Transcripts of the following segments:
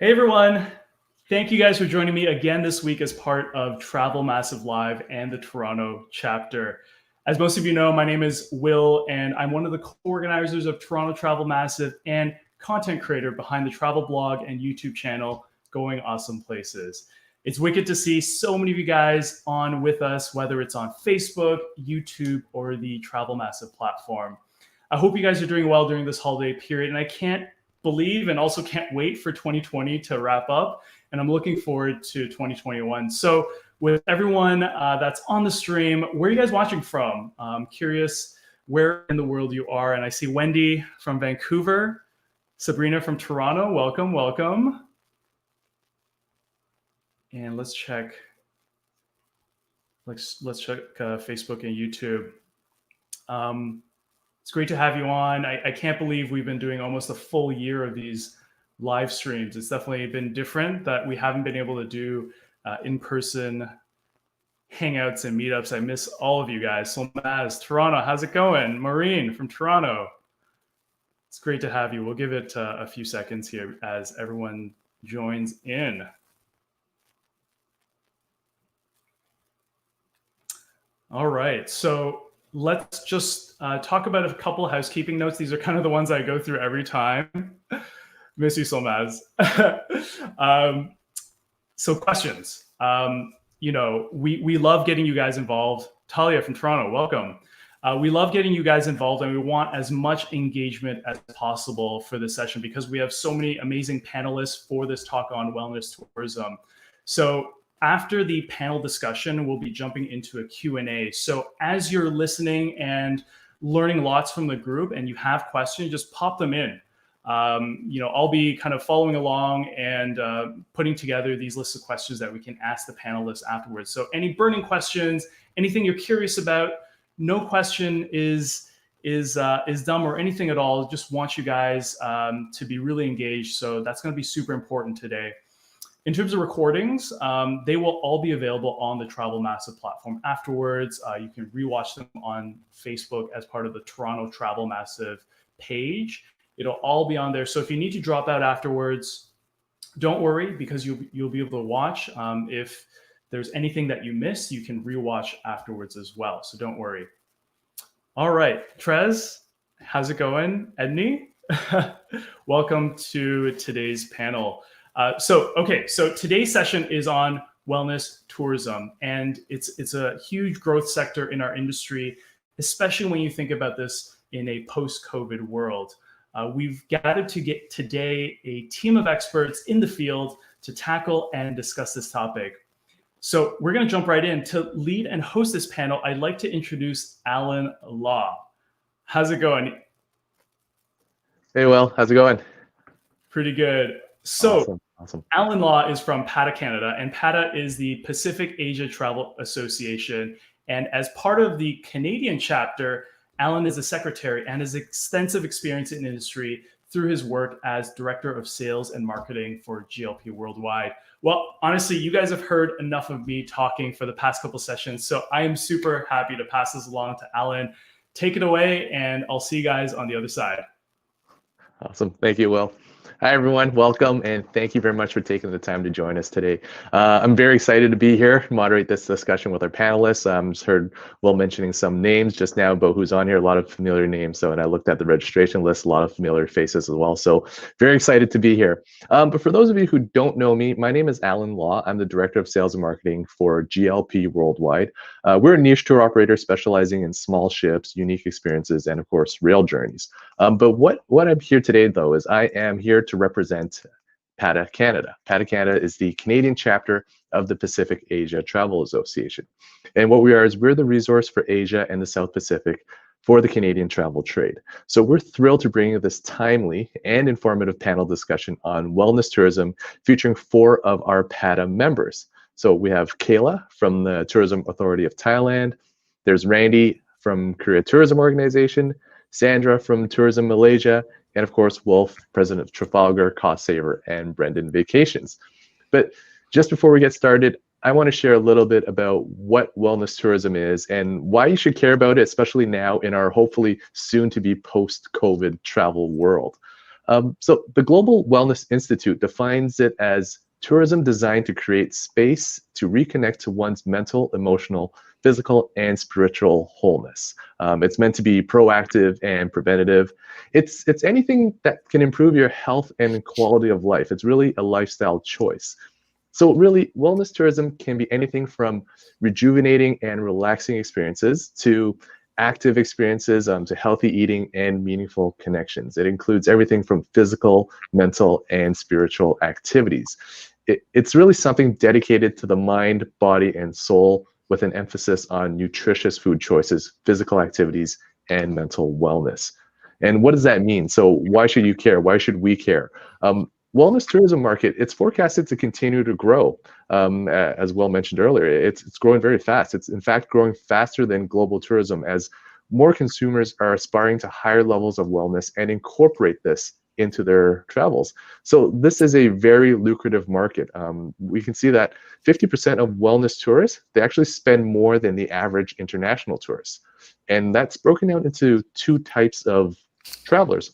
Hey everyone, thank you guys for joining me again this week as part of Travel Massive Live and the Toronto chapter. As most of you know, my name is Will and I'm one of the co-organizers of Toronto Travel Massive and content creator behind the travel blog and YouTube channel Going Awesome Places. It's wicked to see so many of you guys on with us, whether it's on Facebook, YouTube, or the Travel Massive platform. I hope you guys are doing well during this holiday period, and I can't believe and also can't wait for 2020 to wrap up, and I'm looking forward to 2021. So with everyone that's on the stream, where are you guys watching from? I'm curious where in the world you are, and I see Wendy from Vancouver, Sabrina from Toronto. Welcome, welcome. And let's check Facebook and YouTube. It's great to have you on. I can't believe we've been doing almost a full year of these live streams. It's definitely been different that we haven't been able to do in-person hangouts and meetups. I miss all of you guys. Solmaz, Toronto, how's it going? Maureen from Toronto. It's great to have you. We'll give it a few seconds here as everyone joins in. All right, so let's just talk about a couple of housekeeping notes. These are kind of the ones I go through every time. Miss you, Solmaz. So questions. We love getting you guys involved. Talia from Toronto, welcome. We love getting you guys involved, and we want as much engagement as possible for this session because we have so many amazing panelists for this talk on wellness tourism. So after the panel discussion, we'll be jumping into a Q&A. So as you're listening and learning lots from the group and you have questions, just pop them in. I'll be kind of following along and putting together these lists of questions that we can ask the panelists afterwards. So any burning questions, anything you're curious about, no question is dumb or anything at all. Just want you guys to be really engaged. So that's going to be super important today. In terms of recordings, they will all be available on the Travel Massive platform afterwards. You can rewatch them on Facebook as part of the Toronto Travel Massive page. It'll all be on there. So if you need to drop out afterwards, don't worry because you'll be able to watch. If there's anything that you missed, you can rewatch afterwards as well. So don't worry. All right, Trez, how's it going? Edney, welcome to today's panel. So today's session is on wellness tourism, and it's a huge growth sector in our industry, especially when you think about this in a post-COVID world. We've gathered to get today a team of experts in the field to tackle and discuss this topic. So we're going to jump right in. To lead and host this panel, I'd like to introduce Alan Law. How's it going? Hey, Will, how's it going? Pretty good. So Awesome. Alan Law is from PATA Canada, and PATA is the Pacific Asia Travel Association. And as part of the Canadian chapter, Alan is a secretary and has extensive experience in industry through his work as Director of Sales and Marketing for GLP Worldwide. Well, honestly, you guys have heard enough of me talking for the past couple sessions, so I am super happy to pass this along to Alan. Take it away, and I'll see you guys on the other side. Awesome. Thank you, Will. Hi, everyone. Welcome, and thank you very much for taking the time to join us today. I'm very excited to be here, moderate this discussion with our panelists. Just heard Will mentioning some names just now about who's on here, a lot of familiar names. So, and I looked at the registration list, a lot of familiar faces as well. So very excited to be here. But for those of you who don't know me, my name is Alan Law. I'm the Director of Sales and Marketing for GLP Worldwide. We're a niche tour operator specializing in small ships, unique experiences, and of course, rail journeys. But what I'm here today, though, is I am here to represent PATA Canada. PATA Canada is the Canadian chapter of the Pacific Asia Travel Association. And what we are is we're the resource for Asia and the South Pacific for the Canadian travel trade. So we're thrilled to bring you this timely and informative panel discussion on wellness tourism featuring 4 of our PATA members. So we have Kayla from the Tourism Authority of Thailand. There's Randy from Korea Tourism Organization, Sandra from Tourism Malaysia, and of course, Wolf, president of Trafalgar, Cost Saver, and Brendan Vacations. But just before we get started, I want to share a little bit about what wellness tourism is and why you should care about it, especially now in our hopefully soon to be post-COVID travel world. So the Global Wellness Institute defines it as tourism designed to create space to reconnect to one's mental, emotional, physical, and spiritual wholeness. It's meant to be proactive and preventative. It's anything that can improve your health and quality of life. It's really a lifestyle choice. So really, wellness tourism can be anything from rejuvenating and relaxing experiences to active experiences, to healthy eating and meaningful connections. It includes everything from physical, mental, and spiritual activities. It's really something dedicated to the mind, body, and soul, with an emphasis on nutritious food choices, physical activities, and mental wellness. And what does that mean? So why should you care? Why should we care? Wellness tourism market, it's forecasted to continue to grow. As Will mentioned earlier, it's growing very fast. It's in fact growing faster than global tourism, as more consumers are aspiring to higher levels of wellness and incorporate this into their travels. So this is a very lucrative market. We can see that 50% of wellness tourists, they actually spend more than the average international tourist. And that's broken out into two types of travelers.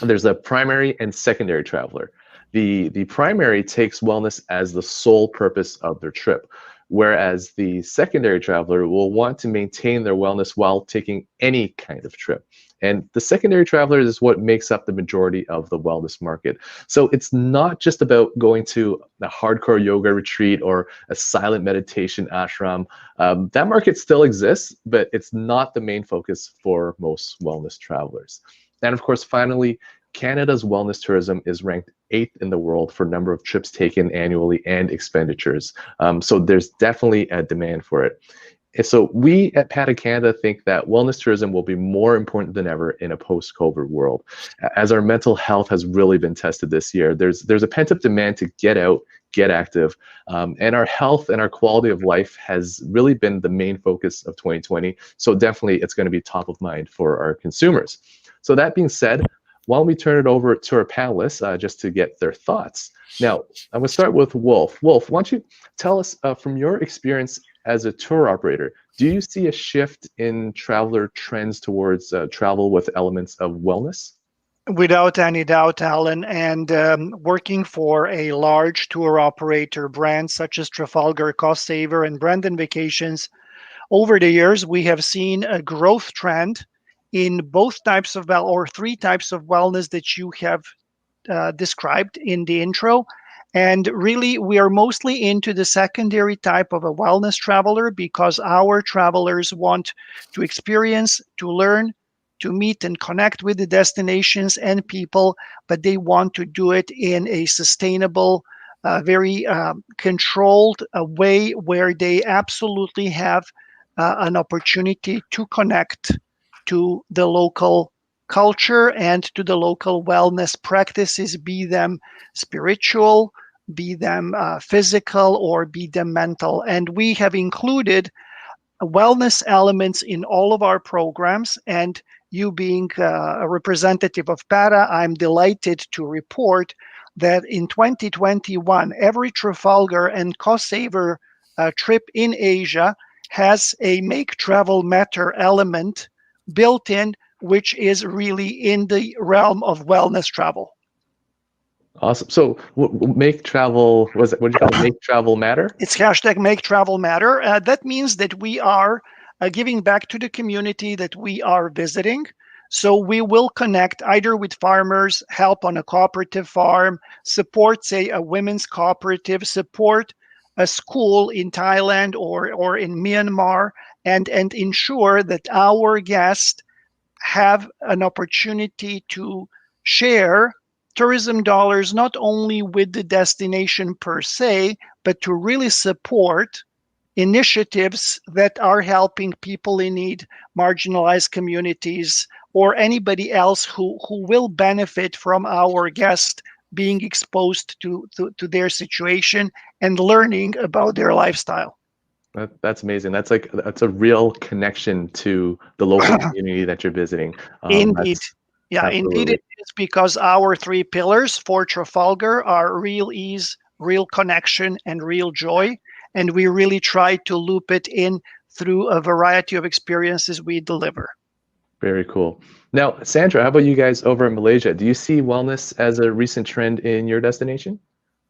There's a primary and secondary traveler. The primary takes wellness as the sole purpose of their trip, whereas the secondary traveler will want to maintain their wellness while taking any kind of trip. And the secondary traveler is what makes up the majority of the wellness market. So it's not just about going to a hardcore yoga retreat or a silent meditation ashram. That market still exists, but it's not the main focus for most wellness travelers. And of course, finally, Canada's wellness tourism is ranked 8th in the world for number of trips taken annually and expenditures. So there's definitely a demand for it. And so we at PATA Canada think that wellness tourism will be more important than ever in a post-COVID world. As our mental health has really been tested this year, there's a pent-up demand to get out, get active, and our health and our quality of life has really been the main focus of 2020. So definitely it's going to be top of mind for our consumers. So that being said, why don't we turn it over to our panelists just to get their thoughts. Now, I'm going to start with Wolf. Wolf, why don't you tell us from your experience as a tour operator, do you see a shift in traveler trends towards travel with elements of wellness? Without any doubt, Alan, and working for a large tour operator brand such as Trafalgar, Cost Saver, and Brandon Vacations, over the years, we have seen a growth trend in both types of or three types of wellness that you have described in the intro. And really, we are mostly into the secondary type of a wellness traveler because our travelers want to experience, to learn, to meet and connect with the destinations and people, but they want to do it in a sustainable, very controlled way where they absolutely have an opportunity to connect to the local culture and to the local wellness practices, be them spiritual, be them physical, or be them mental. And we have included wellness elements in all of our programs. And you being a representative of PATA, I'm delighted to report that in 2021, every Trafalgar and Cost Saver trip in Asia has a Make Travel Matter element built in, which is really in the realm of wellness travel. Awesome. So make travel, what do you call it? Make travel matter? It's hashtag Make Travel Matter. That means that we are giving back to the community that we are visiting. So we will connect either with farmers, help on a cooperative farm, support, say, a women's cooperative, support a school in Thailand or in Myanmar, and ensure that our guests have an opportunity to share tourism dollars not only with the destination per se, but to really support initiatives that are helping people in need, marginalized communities, or anybody else who will benefit from our guests being exposed to their situation and learning about their lifestyle. That's amazing. That's a real connection to the local community that you're visiting. Indeed. Yeah, absolutely. Indeed it is, because our three pillars for Trafalgar are real ease, real connection, and real joy. And we really try to loop it in through a variety of experiences we deliver. Very cool. Now, Sandra, how about you guys over in Malaysia? Do you see wellness as a recent trend in your destination?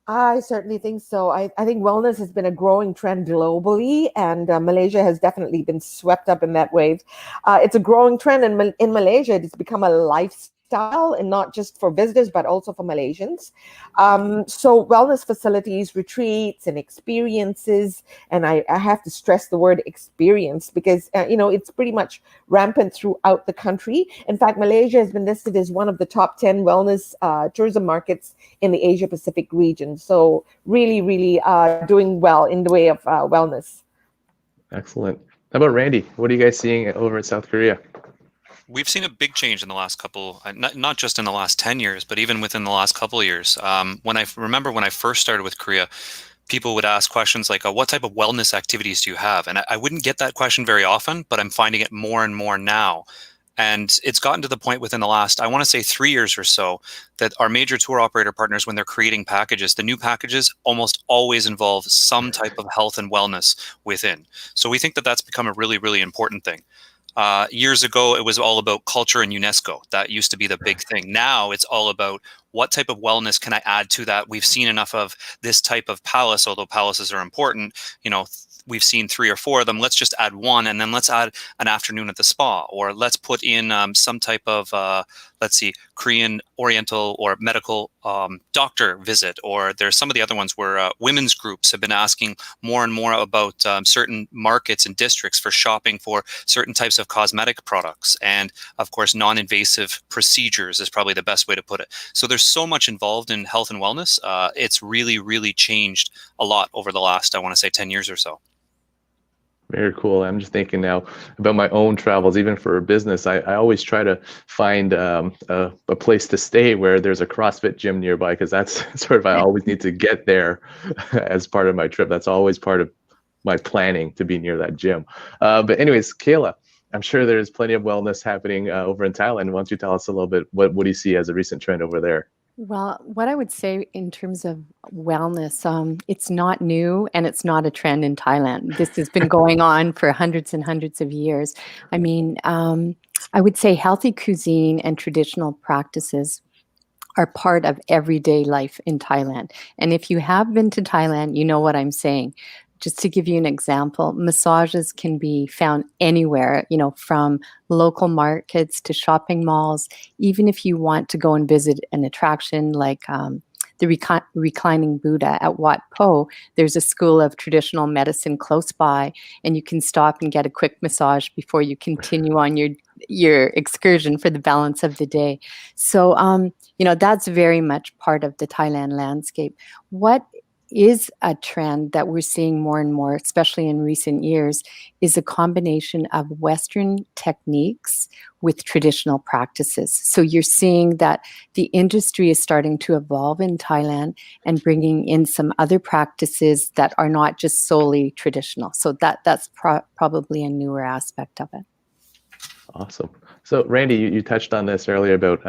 I certainly think so. I think wellness has been a growing trend globally, and Malaysia has definitely been swept up in that wave. It's a growing trend in Malaysia. It's become a lifestyle, and not just for visitors, but also for Malaysians. So wellness facilities, retreats, and experiences, and I have to stress the word experience because, it's pretty much rampant throughout the country. In fact, Malaysia has been listed as one of the top 10 wellness tourism markets in the Asia Pacific region. So really, really doing well in the way of wellness. Excellent. How about Randy? What are you guys seeing over in South Korea? We've seen a big change in the last couple, not just in the last 10 years, but even within the last couple of years. When I first started with Korea, people would ask questions like, what type of wellness activities do you have? And I wouldn't get that question very often, but I'm finding it more and more now. And it's gotten to the point within the last, I want to say 3 years or so, that our major tour operator partners, when they're creating packages, the new packages almost always involve some type of health and wellness within. So we think that that's become a really, really important thing. Years ago, it was all about culture and UNESCO. That used to be the big thing. Now it's all about what type of wellness can I add to that? We've seen enough of this type of palace, although palaces are important. We've seen 3 or 4 of them. Let's just add one, and then let's add an afternoon at the spa, or let's put in some type of, Korean Oriental or medical doctor visit. Or there's some of the other ones where women's groups have been asking more and more about certain markets and districts for shopping for certain types of cosmetic products. And of course, non-invasive procedures is probably the best way to put it. So there's so much involved in health and wellness. It's really, really changed a lot over the last, I want to say, 10 years or so. Very cool. I'm just thinking now about my own travels, even for business. I always try to find a place to stay where there's a CrossFit gym nearby, because that's sort of, I always need to get there as part of my trip. That's always part of my planning, to be near that gym. But anyways, Kayla, I'm sure there's plenty of wellness happening over in Thailand. Why don't you tell us a little bit, what do you see as a recent trend over there? Well, what I would say in terms of wellness, it's not new and it's not a trend in Thailand. This has been going on for hundreds and hundreds of years. I mean, I would say healthy cuisine and traditional practices are part of everyday life in Thailand. And if you have been to Thailand, you know what I'm saying. Just to give you an example, massages can be found anywhere, from local markets to shopping malls. Even if you want to go and visit an attraction like the reclining Buddha at Wat Po, there's a school of traditional medicine close by, and you can stop and get a quick massage before you continue on your excursion for the balance of the day. So, that's very much part of the Thailand landscape. What is a trend that we're seeing more and more, especially in recent years, is a combination of Western techniques with traditional practices. So you're seeing that the industry is starting to evolve in Thailand and bringing in some other practices that are not just solely traditional. So that's probably a newer aspect of it. Awesome. So Randy, you touched on this earlier about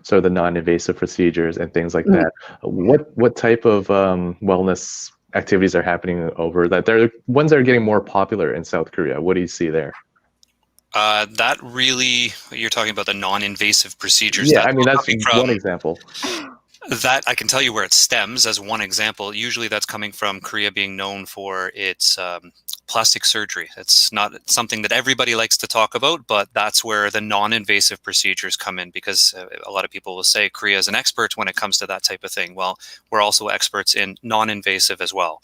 sort of the non-invasive procedures and things like that. What type of wellness activities are happening over that? There are ones that are getting more popular in South Korea. What do you see there? That really, you're talking about the non-invasive procedures. Yeah, I mean, that's one example. That I can tell you where it stems as one example. Usually that's coming from Korea being known for its plastic surgery. It's not something that everybody likes to talk about, but that's where the non-invasive procedures come in, because a lot of people will say Korea is an expert when it comes to that type of thing. Well, we're also experts in non-invasive as well.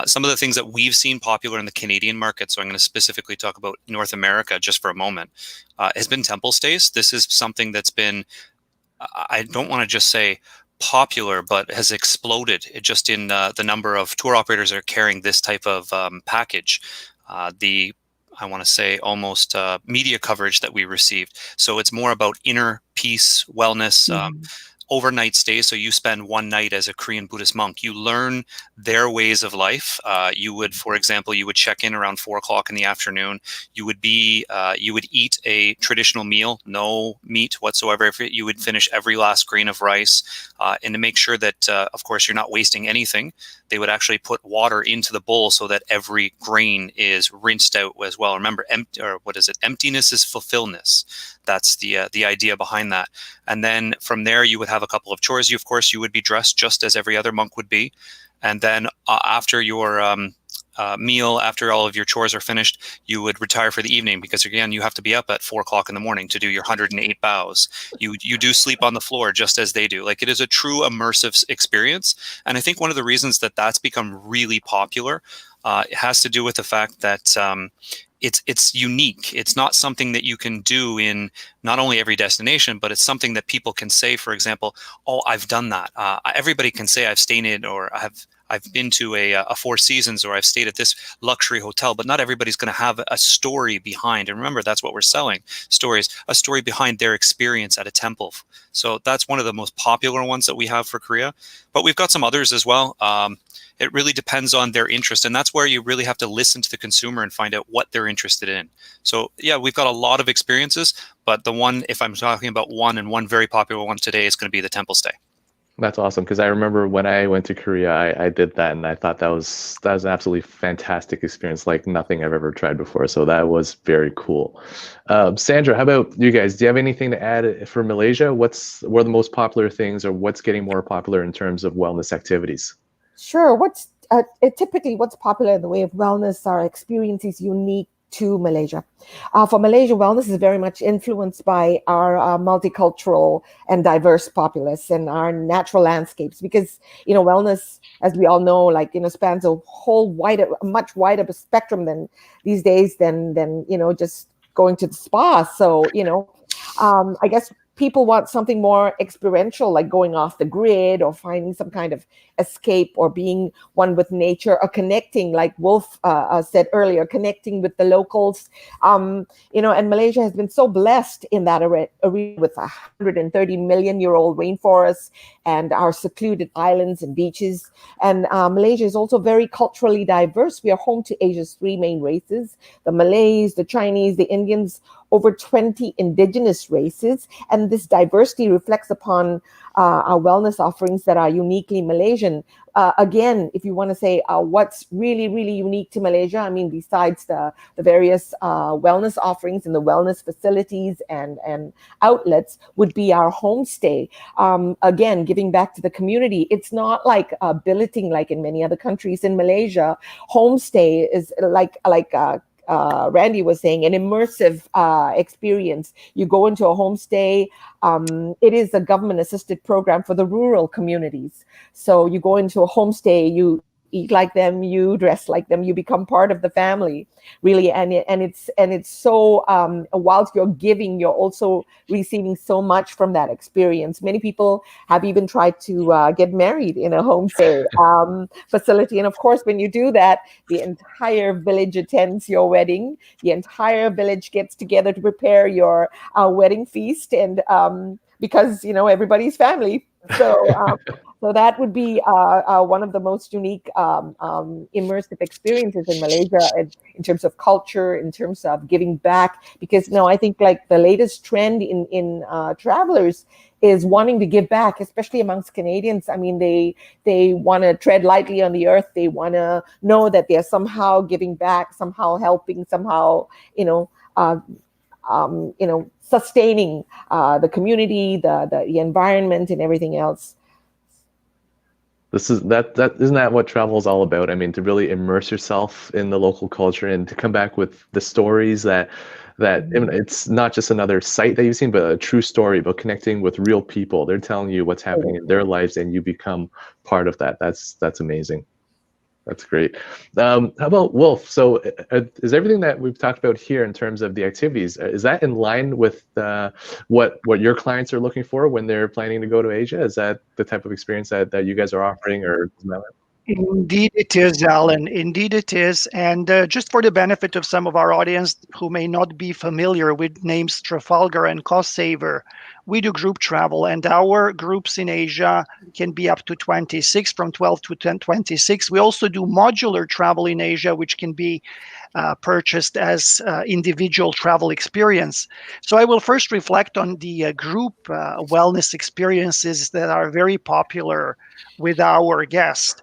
Some of the things that we've seen popular in the Canadian market, so I'm going to specifically talk about North America just for a moment, has been temple stays. This is something that's been, I don't want to just say popular, but has exploded just in the number of tour operators that are carrying this type of package. I want to say almost media coverage that we received. So it's more about inner peace, wellness, overnight stays. So you spend one night as a Korean Buddhist monk. You learn their ways of life. You would, for example, you would check in around 4 o'clock in the afternoon. You would eat a traditional meal, no meat whatsoever. You would finish every last grain of rice, and to make sure that, of course, you're not wasting anything, they would actually put water into the bowl so that every grain is rinsed out as well. Remember, emptiness is fulfillness. That's the idea behind that. And then from there, you would have a couple of chores. Of course, you would be dressed just as every other monk would be. And then after your meal, after all of your chores are finished, you would retire for the evening, because again, you have to be up at 4 o'clock in the morning to do your 108 bows. You do sleep on the floor just as they do. Like, it is a true immersive experience. And I think one of the reasons that that's become really popular, it has to do with the fact that it's unique. It's not something that you can do in not only every destination, but it's something that people can say, for example, oh, I've done that. Everybody can say I've stayed in, or I've been to a Four Seasons, or I've stayed at this luxury hotel, but not everybody's going to have a story behind. And remember, that's what we're selling, stories, a story behind their experience at a temple. So that's one of the most popular ones that we have for Korea, but we've got some others as well. It really depends on their interest. And that's where you really have to listen to the consumer and find out what they're interested in. So yeah, we've got a lot of experiences, but the one, if I'm talking about one very popular one today, is going to be the temple stay. That's awesome, because I remember when I went to Korea, I did that, and I thought that was an absolutely fantastic experience, like nothing I've ever tried before. So that was very cool. Sandra, how about you guys? Do you have anything to add for Malaysia? What are the most popular things, or what's getting more popular in terms of wellness activities? Sure. Typically what's popular in the way of wellness are experiences unique to Malaysia. For Malaysia, wellness is very much influenced by our multicultural and diverse populace and our natural landscapes, because, wellness, as we all know, spans a much wider spectrum than these days than just going to the spa. So, I guess people want something more experiential, like going off the grid or finding some kind of escape or being one with nature, or connecting, like Wolf said earlier, connecting with the locals. And Malaysia has been so blessed in that arena with 130 million-year-old rainforests and our secluded islands and beaches. And Malaysia is also very culturally diverse. We are home to Asia's 3 main races: the Malays, the Chinese, the Indians, over 20 indigenous races. And this diversity reflects upon our wellness offerings that are uniquely Malaysian. Again, if you want to say what's really, really unique to Malaysia, I mean, besides the various wellness offerings and the wellness facilities and outlets, would be our homestay. Again, giving back to the community. It's not like billeting like in many other countries. In Malaysia, homestay is like Randy was saying, an immersive experience. You go into a homestay. It is a government-assisted program for the rural communities. So you go into a homestay, you eat like them, you dress like them, you become part of the family, really. And it's so whilst you're giving, you're also receiving so much from that experience. Many people have even tried to get married in a homestay facility, and of course, when you do that, the entire village attends your wedding. The entire village gets together to prepare your wedding feast, and because everybody's family. So that would be one of the most unique immersive experiences in Malaysia in terms of culture, in terms of giving back. Because I think like the latest trend in travelers is wanting to give back, especially amongst Canadians. I mean, they want to tread lightly on the earth. They want to know that they're somehow giving back, somehow helping, somehow sustaining the community, the environment, and everything else. Isn't that what travel is all about? I mean, to really immerse yourself in the local culture and to come back with the stories that it's not just another site that you've seen, but a true story about connecting with real people. They're telling you what's happening in their lives, and you become part of that. That's amazing. That's great. How about Wolf? So is everything that we've talked about here in terms of the activities, is that in line with what your clients are looking for when they're planning to go to Asia? Is that the type of experience that you guys are offering, or Indeed it is, Alan. Indeed it is. And just for the benefit of some of our audience who may not be familiar with names Trafalgar and Cost Saver, we do group travel, and our groups in Asia can be up to 26, from 12 to 26. We also do modular travel in Asia, which can be purchased as individual travel experience. So I will first reflect on the group wellness experiences that are very popular with our guests.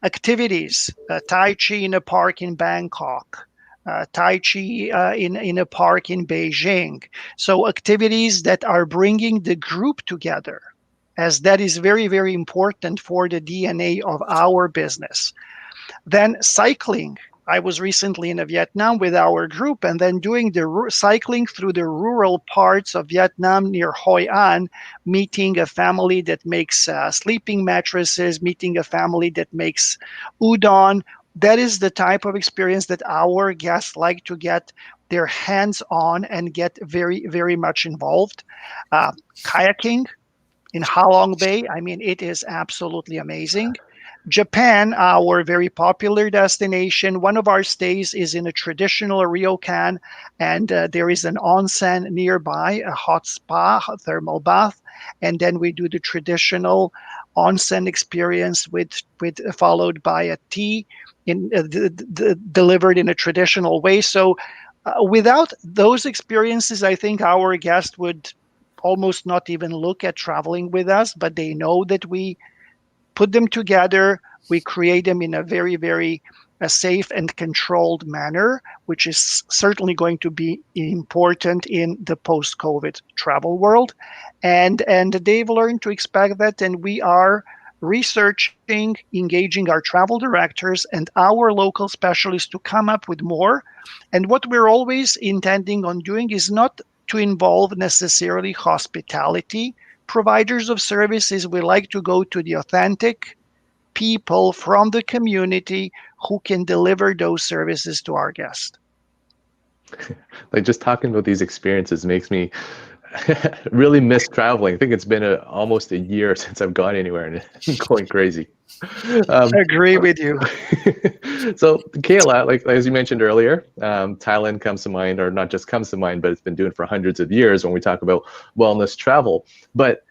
Activities, Tai Chi in a park in Bangkok, Tai Chi in a park in Beijing. So activities that are bringing the group together, as that is very, very important for the DNA of our business. Then cycling. I was recently in Vietnam with our group, and then doing the cycling through the rural parts of Vietnam near Hoi An, meeting a family that makes sleeping mattresses, meeting a family that makes udon. That is the type of experience that our guests like to get their hands on and get very, very much involved. Kayaking in Halong Bay, I mean, it is absolutely amazing. Japan, our very popular destination, one of our stays is in a traditional ryokan, and there is an onsen nearby, a hot spa, a thermal bath, and then we do the traditional onsen experience with followed by a tea delivered in a traditional way. So without those experiences, I think our guest would almost not even look at traveling with us, but they know that we put them together, we create them in a very, very safe and controlled manner, which is certainly going to be important in the post-COVID travel world. And they've learned to expect that, and we are researching, engaging our travel directors and our local specialists to come up with more. And what we're always intending on doing is not to involve necessarily hospitality providers of services. We like to go to the authentic people from the community who can deliver those services to our guests. Like, just talking about these experiences makes me really miss traveling. I think it's been almost a year since I've gone anywhere, and it's going crazy. Agree with you. So, Kayla, like as you mentioned earlier, Thailand comes to mind, or not just comes to mind, but it's been doing it for hundreds of years when we talk about wellness travel. But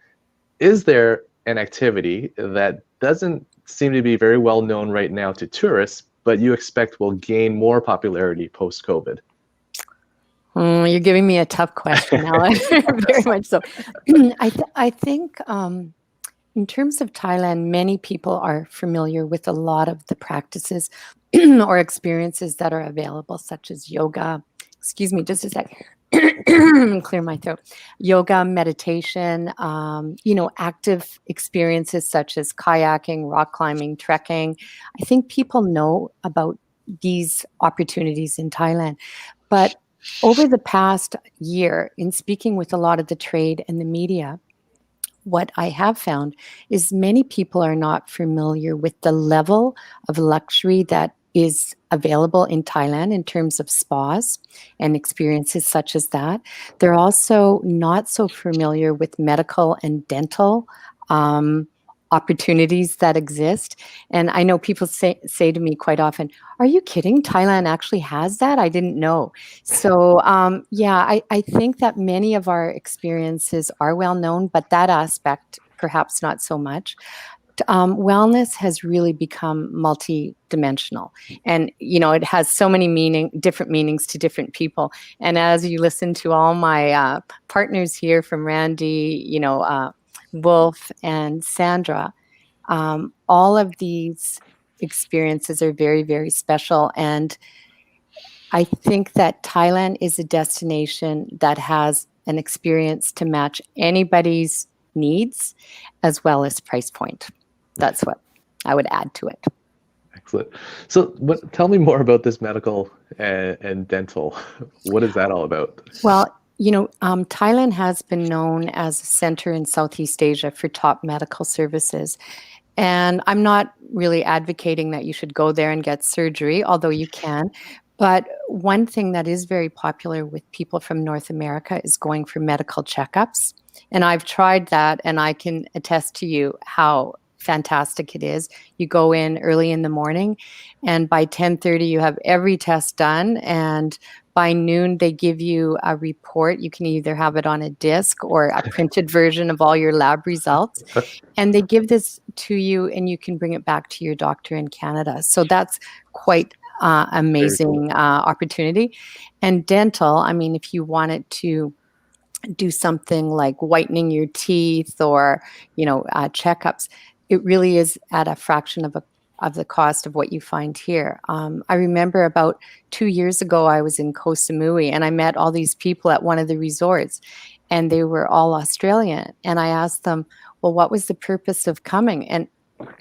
is there an activity that doesn't seem to be very well known right now to tourists, but you expect will gain more popularity post-COVID? You're giving me a tough question, Alan. Very much so. I think in terms of Thailand, many people are familiar with a lot of the practices or experiences that are available, such as yoga. Excuse me, just a sec. Clear my throat. Yoga, meditation, active experiences such as kayaking, rock climbing, trekking. I think people know about these opportunities in Thailand. But over the past year, in speaking with a lot of the trade and the media, what I have found is many people are not familiar with the level of luxury that is available in Thailand in terms of spas and experiences such as that. They're also not so familiar with medical and dental opportunities that exist. And I know people say to me quite often, "Are you kidding? Thailand actually has that? I didn't know." So I think that many of our experiences are well known, but that aspect perhaps not so much. Wellness has really become multi-dimensional, and it has so many different meanings to different people. And as you listen to all my partners here, from Randy, Wolf and Sandra, all of these experiences are very, very special. And I think that Thailand is a destination that has an experience to match anybody's needs as well as price point. That's what I would add to it. Excellent. So tell me more about this medical and dental. What is that all about? Well, Thailand has been known as a center in Southeast Asia for top medical services. And I'm not really advocating that you should go there and get surgery, although you can. But one thing that is very popular with people from North America is going for medical checkups. And I've tried that, and I can attest to you how fantastic it is. You go in early in the morning, and by 10:30 you have every test done, and By noon, they give you a report. You can either have it on a disc or a printed version of all your lab results. And they give this to you, and you can bring it back to your doctor in Canada. So that's quite amazing opportunity. And dental, I mean, if you wanted to do something like whitening your teeth or, checkups, it really is at a fraction of the cost of what you find here. I remember about 2 years ago, I was in Koh Samui and I met all these people at one of the resorts, and they were all Australian. And I asked them, well, what was the purpose of coming? And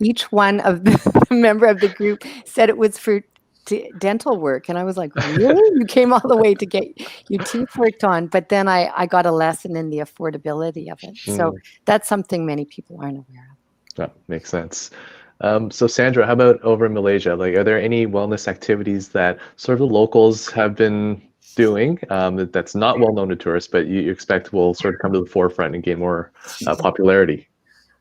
each one of the member of the group said it was for dental work. And I was like, really? You came all the way to get your teeth worked on? But then I got a lesson in the affordability of it. So that's something many people aren't aware of. That makes sense. So Sandra, how about over in Malaysia? Like, are there any wellness activities that sort of the locals have been doing that's not well known to tourists, but you expect will sort of come to the forefront and gain more popularity?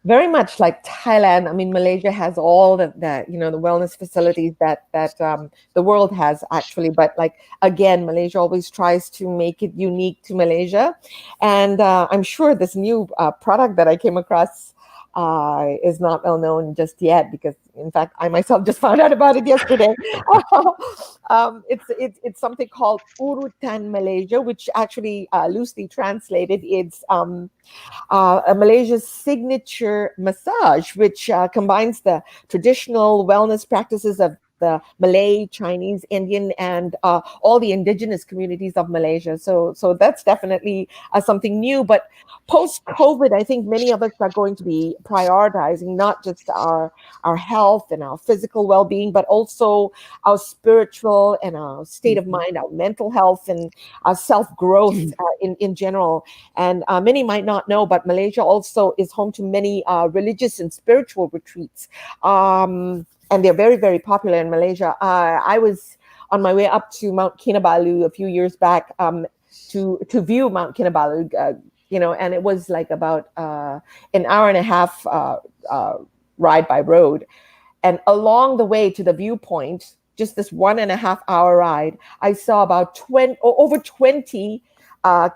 Very much like Thailand. I mean, Malaysia has all the wellness facilities that the world has actually. But like, again, Malaysia always tries to make it unique to Malaysia. And I'm sure this new product that I came across is not well known just yet, because in fact I myself just found out about it yesterday. It's something called Urutan Malaysia, which actually loosely translated it's Malaysia's signature massage, which combines the traditional wellness practices of the Malay, Chinese, Indian, and all the indigenous communities of Malaysia. So that's definitely something new. But post-COVID, I think many of us are going to be prioritizing not just our health and our physical well-being, but also our spiritual and our state of mind, our mental health, and our self-growth in general. And many might not know, but Malaysia also is home to many religious and spiritual retreats. And they're very, very popular in Malaysia. I was on my way up to Mount Kinabalu a few years back to view Mount Kinabalu, and it was like about an hour and a half ride by road. And along the way to the viewpoint, just this 1.5 hour ride, I saw about over 20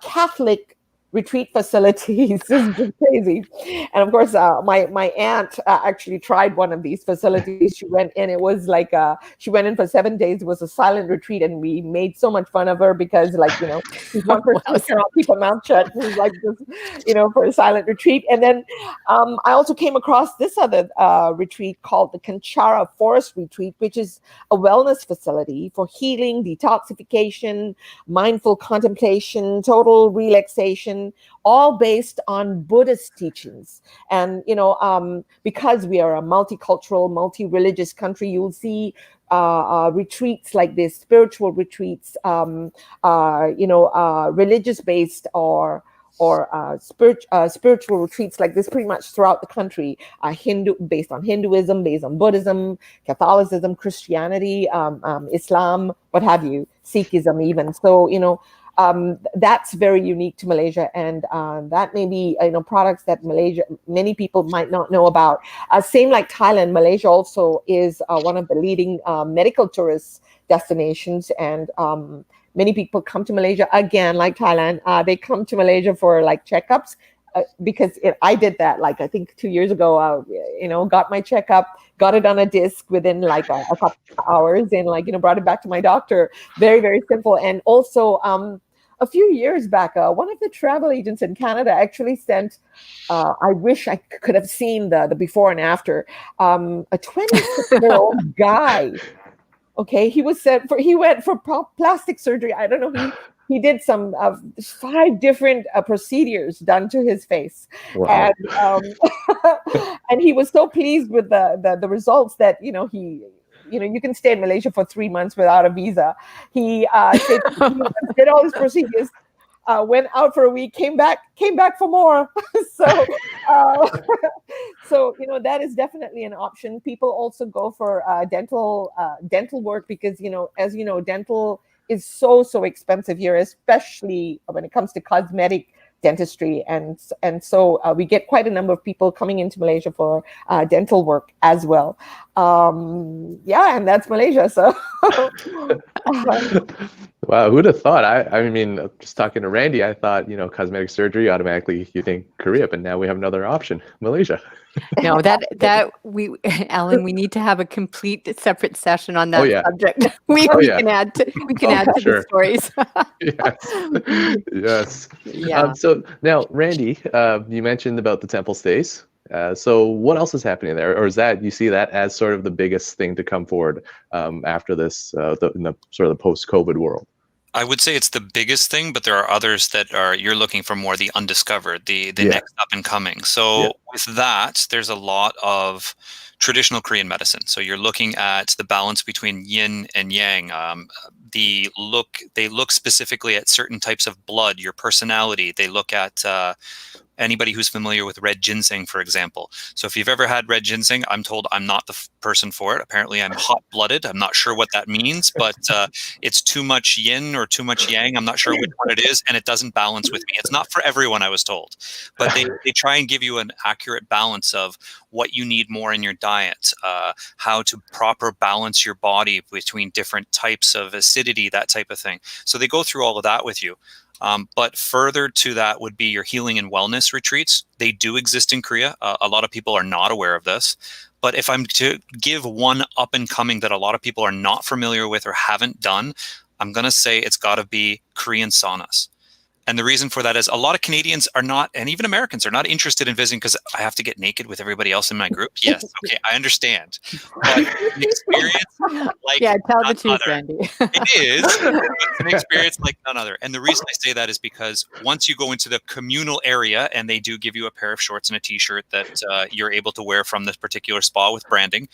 Catholic retreat facilities. This is just crazy. And of course, my aunt actually tried one of these facilities. She went in. It was like she went in for 7 days. It was a silent retreat, and we made so much fun of her because, she's one person who cannot keep her mouth shut. She's like this, for a silent retreat. And then I also came across this other retreat called the Kanchara Forest Retreat, which is a wellness facility for healing, detoxification, mindful contemplation, total relaxation, all based on Buddhist teachings. And, because we are a multicultural, multi-religious country, you'll see retreats like this, spiritual retreats, religious-based or spiritual retreats like this pretty much throughout the country, based on Hinduism, based on Buddhism, Catholicism, Christianity, Islam, what have you, Sikhism even. So, that's very unique to Malaysia, and that may be products that many people might not know about. Same like Thailand, Malaysia also is one of the leading medical tourist destinations, and many people come to Malaysia again, like Thailand. They come to Malaysia for like checkups. Because I did that, like I think 2 years ago, got my checkup, got it on a disc within like a couple of hours, and brought it back to my doctor. Very, very simple. And also a few years back, one of the travel agents in Canada actually sent, I wish I could have seen the before and after, a 26-year-old guy. Okay, he went for plastic surgery. I don't know. He did some 5 different procedures done to his face. Wow. And and he was so pleased with the results that you can stay in Malaysia for 3 months without a visa. He said he did all his procedures, went out for a week, came back for more. So that is definitely an option. People also go for dental work because as you know, dental is so expensive here, especially when it comes to cosmetic dentistry, and so we get quite a number of people coming into Malaysia for dental work as well. Yeah, and that's Malaysia. So Wow, who'd have thought? I mean, just talking to Randy, I thought, cosmetic surgery, automatically you think Korea, but now we have another option, Malaysia. No, that we, Alan, we need to have a complete separate session on that subject. We can add to the stories. Yes. Yes. Yeah. So now, Randy, you mentioned about the temple stays. So what else is happening there, or is that you see that as sort of the biggest thing to come forward after this, in the sort of the post-COVID world? I would say it's the biggest thing, but there are others that are you're looking for more the undiscovered, the next up and coming. So with that, there's a lot of traditional Korean medicine. So you're looking at the balance between yin and yang. They look specifically at certain types of blood, your personality. They look at anybody who's familiar with red ginseng, for example. So if you've ever had red ginseng, I'm told I'm not the person for it. Apparently I'm hot-blooded. I'm not sure what that means, but it's too much yin or too much yang. I'm not sure which one it is, and it doesn't balance with me. It's not for everyone, I was told. But they try and give you an accurate balance of what you need more in your diet, how to proper balance your body between different types of acidity, that type of thing. So they go through all of that with you. But further to that would be your healing and wellness retreats. They do exist in Korea. A lot of people are not aware of this. But if I'm to give one up and coming that a lot of people are not familiar with or haven't done, I'm going to say it's got to be Korean saunas. And the reason for that is a lot of Canadians are not, and even Americans are not interested in visiting because I have to get naked with everybody else in my group. Yes, okay, I understand. But an experience like tell the truth, other. Randy. It is an experience like none other. And the reason I say that is because once you go into the communal area, and they do give you a pair of shorts and a t-shirt that you're able to wear from this particular spa with branding,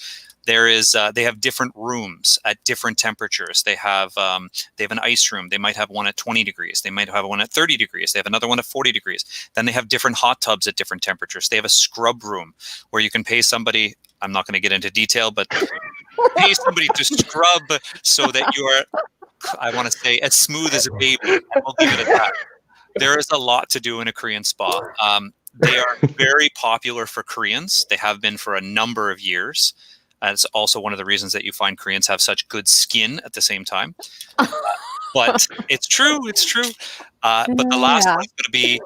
they have different rooms at different temperatures. They have an ice room. They might have one at 20 degrees. They might have one at 30 degrees. They have another one at 40 degrees. Then they have different hot tubs at different temperatures. They have a scrub room where you can pay somebody, I'm not going to get into detail, but pay somebody to scrub so that you're, I want to say, as smooth as a baby. We'll leave it at that. There is a lot to do in a Korean spa. They are very popular for Koreans. They have been for a number of years. It's also one of the reasons that you find Koreans have such good skin at the same time. But it's true. It's true. But the last one is going to be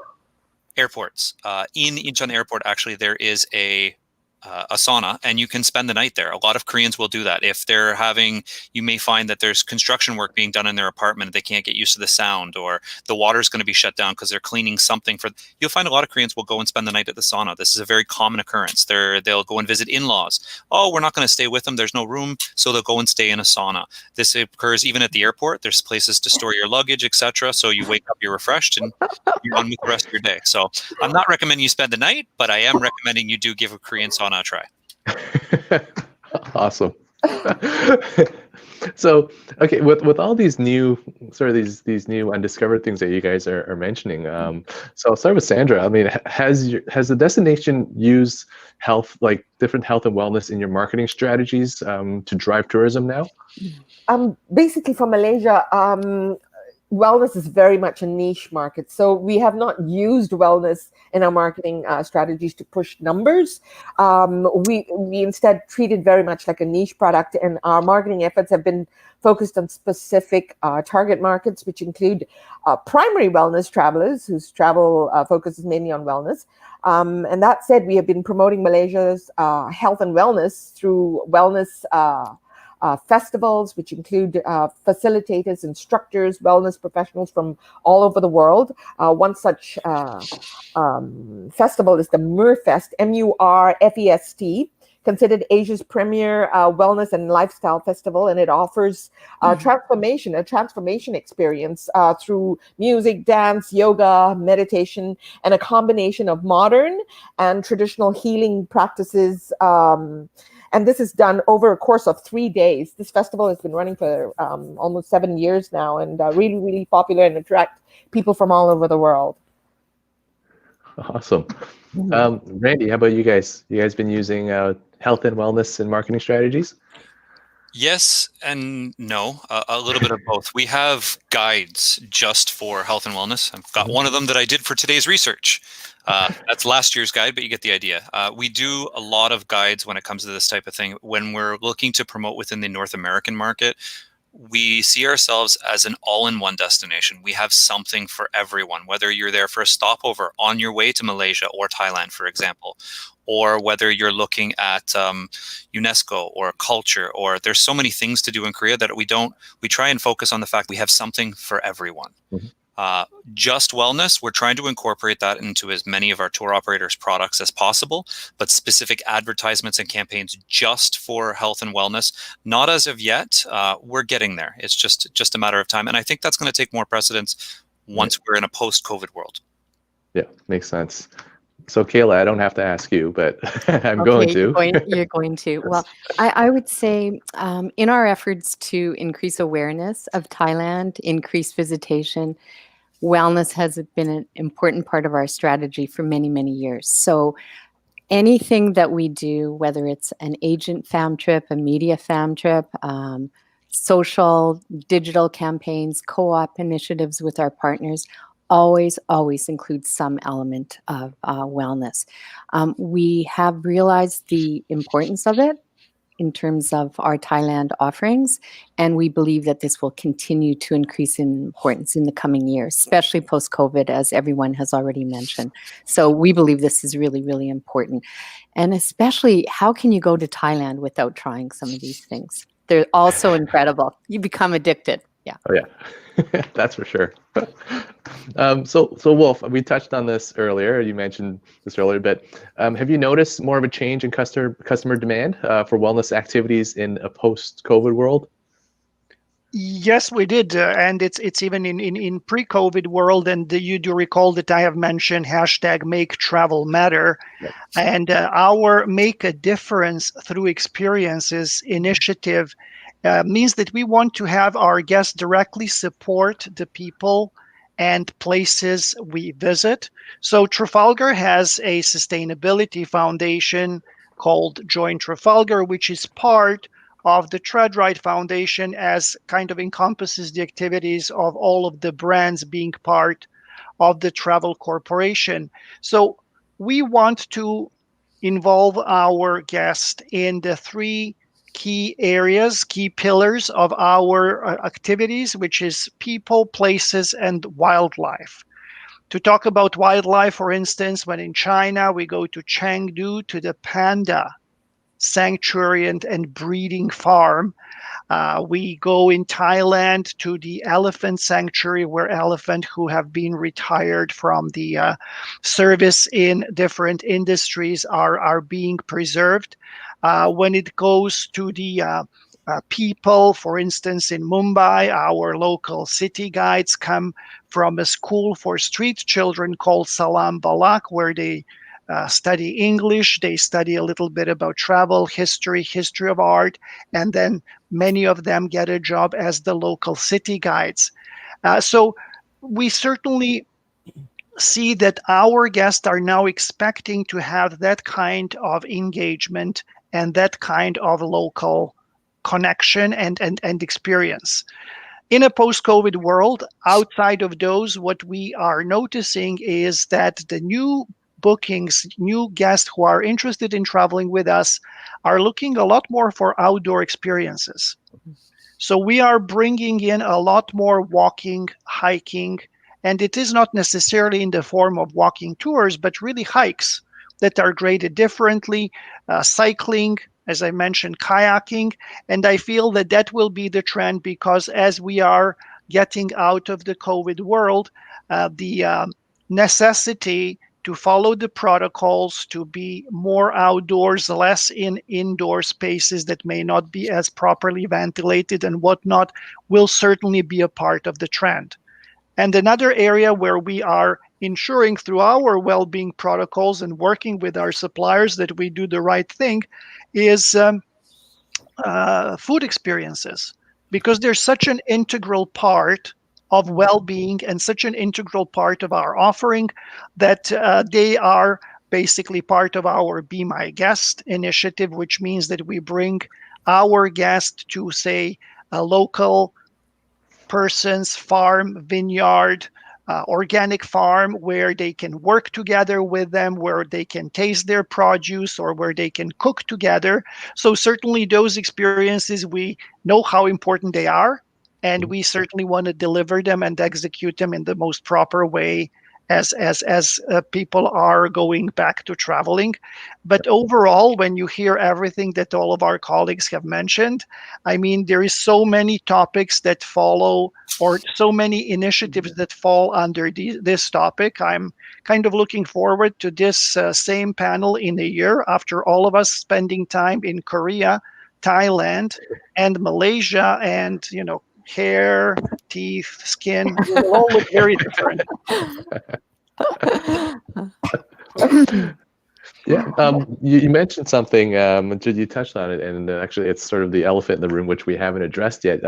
airports. In Incheon Airport, actually, there is a sauna, and you can spend the night there. A lot of Koreans will do that. If they're you may find that there's construction work being done in their apartment, they can't get used to the sound, or the water's going to be shut down because they're cleaning something you'll find a lot of Koreans will go and spend the night at the sauna. This is a very common occurrence. They'll go and visit in-laws. Oh, we're not going to stay with them. There's no room. So they'll go and stay in a sauna. This occurs even at the airport. There's places to store your luggage, etc. So you wake up, you're refreshed, and you're on with the rest of your day. So I'm not recommending you spend the night, but I am recommending you do give a Korean sauna a try. Awesome. So, okay, with all these new these new undiscovered things that you guys are mentioning, so I'll start with Sandra. I mean, has the destination used different health and wellness in your marketing strategies to drive tourism now? Basically, for Malaysia, wellness is very much a niche market. So we have not used wellness in our marketing strategies to push numbers. We instead treat it very much like a niche product, and our marketing efforts have been focused on specific target markets, which include primary wellness travelers whose travel focuses mainly on wellness. And that said, we have been promoting Malaysia's health and wellness through wellness festivals, which include facilitators, instructors, wellness professionals from all over the world. One such festival is the Murfest, MURFEST, considered Asia's premier wellness and lifestyle festival, and it offers a transformation experience through music, dance, yoga, meditation, and a combination of modern and traditional healing practices. And this is done over a course of 3 days. This festival has been running for almost 7 years now, and really, really popular and attract people from all over the world. Awesome. Randy, how about you guys? You guys been using health and wellness in marketing strategies? Yes and no, a little bit of both. We have guides just for health and wellness. I've got one of them that I did for today's research. That's last year's guide, but you get the idea. We do a lot of guides when it comes to this type of thing. When we're looking to promote within the North American market, we see ourselves as an all-in-one destination. We have something for everyone, whether you're there for a stopover on your way to Malaysia or Thailand, for example, or whether you're looking at UNESCO or culture, or there's so many things to do in Korea that we try and focus on the fact we have something for everyone. Mhm. Just wellness, we're trying to incorporate that into as many of our tour operators' products as possible, but specific advertisements and campaigns just for health and wellness, not as of yet. We're getting there. It's just a matter of time. And I think that's going to take more precedence once we're in a post-COVID world. Yeah, makes sense. So Kayla, I don't have to ask you, but I'm Okay, going to. you're going to. Well, I would say in our efforts to increase awareness of Thailand, increase visitation, wellness has been an important part of our strategy for many, many years. So anything that we do, whether it's an agent fam trip, a media fam trip, social, digital campaigns, co-op initiatives with our partners, always include some element of wellness. We have realized the importance of it in terms of our Thailand offerings, and we believe that this will continue to increase in importance in the coming years, especially post-COVID, as everyone has already mentioned. So we believe this is really, really important. And especially, how can you go to Thailand without trying some of these things? They're also incredible. You become addicted. Yeah. Oh yeah, that's for sure. So Wolf, we touched on this earlier. You mentioned this earlier, but have you noticed more of a change in customer demand for wellness activities in a post-COVID world? Yes, we did, and it's even in pre-COVID world. And you do recall that I have mentioned hashtag Make Travel Matter, Yep. and our Make a Difference Through Experiences initiative means that we want to have our guests directly support the people and places we visit. So Trafalgar has a sustainability foundation called Join Trafalgar, which is part of the Tread Right Foundation, as kind of encompasses the activities of all of the brands being part of the travel corporation. So we want to involve our guest in the three key areas, key pillars of our activities, which is people, places, and wildlife. To talk about wildlife, for instance, when in China, we go to Chengdu to the panda sanctuary and breeding farm. We go in Thailand to the elephant sanctuary, where elephants who have been retired from the service in different industries are being preserved. When it goes to the people, for instance, in Mumbai, our local city guides come from a school for street children called Salam Balak, where they study English, they study a little bit about travel, history of art, and then many of them get a job as the local city guides. So we certainly see that our guests are now expecting to have that kind of engagement and that kind of local connection and experience. In a post-COVID world, outside of those, what we are noticing is that the new bookings, new guests who are interested in traveling with us are looking a lot more for outdoor experiences. So we are bringing in a lot more walking, hiking, and it is not necessarily in the form of walking tours, but really hikes that are graded differently, cycling, as I mentioned, kayaking. And I feel that that will be the trend, because as we are getting out of the COVID world, the necessity to follow the protocols, to be more outdoors, less in indoor spaces that may not be as properly ventilated and whatnot, will certainly be a part of the trend. And another area where we are ensuring through our well-being protocols and working with our suppliers that we do the right thing is food experiences, because they're such an integral part of well-being and such an integral part of our offering that they are basically part of our Be My Guest initiative, which means that we bring our guests to, say, a local person's farm, vineyard, organic farm, where they can work together with them, where they can taste their produce, or where they can cook together. So certainly those experiences, we know how important they are, and we certainly want to deliver them and execute them in the most proper way as people are going back to traveling. But overall, when you hear everything that all of our colleagues have mentioned, I mean, there is so many topics that follow, or so many initiatives that fall under this topic. I'm kind of looking forward to this same panel in a year, after all of us spending time in Korea, Thailand, and Malaysia, and hair, teeth, skin will all look very different. Yeah, you mentioned something, you touched on it, and actually it's sort of the elephant in the room, which we haven't addressed yet,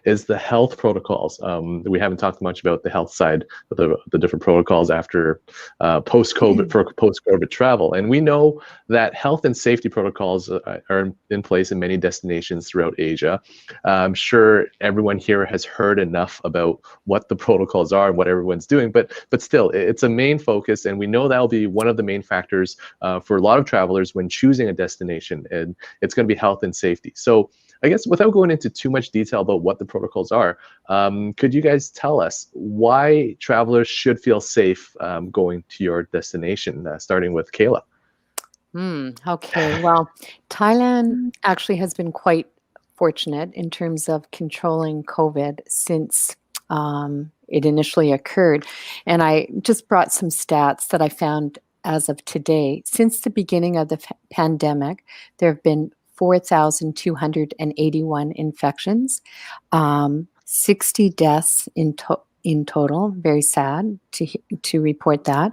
is the health protocols. We haven't talked much about the health side of the different protocols after post-COVID travel. And we know that health and safety protocols are in place in many destinations throughout Asia. I'm sure everyone here has heard enough about what the protocols are and what everyone's doing, but still, it's a main focus, and we know that'll be one of the main factors for a lot of travelers when choosing a destination, and it's going to be health and safety. So I guess without going into too much detail about what the protocols are, could you guys tell us why travelers should feel safe going to your destination, starting with Kayla? Okay, well, Thailand actually has been quite fortunate in terms of controlling COVID since it initially occurred. And I just brought some stats that I found as of today. Since the beginning of the pandemic, there have been 4,281 infections, 60 deaths in total. Very sad to report that.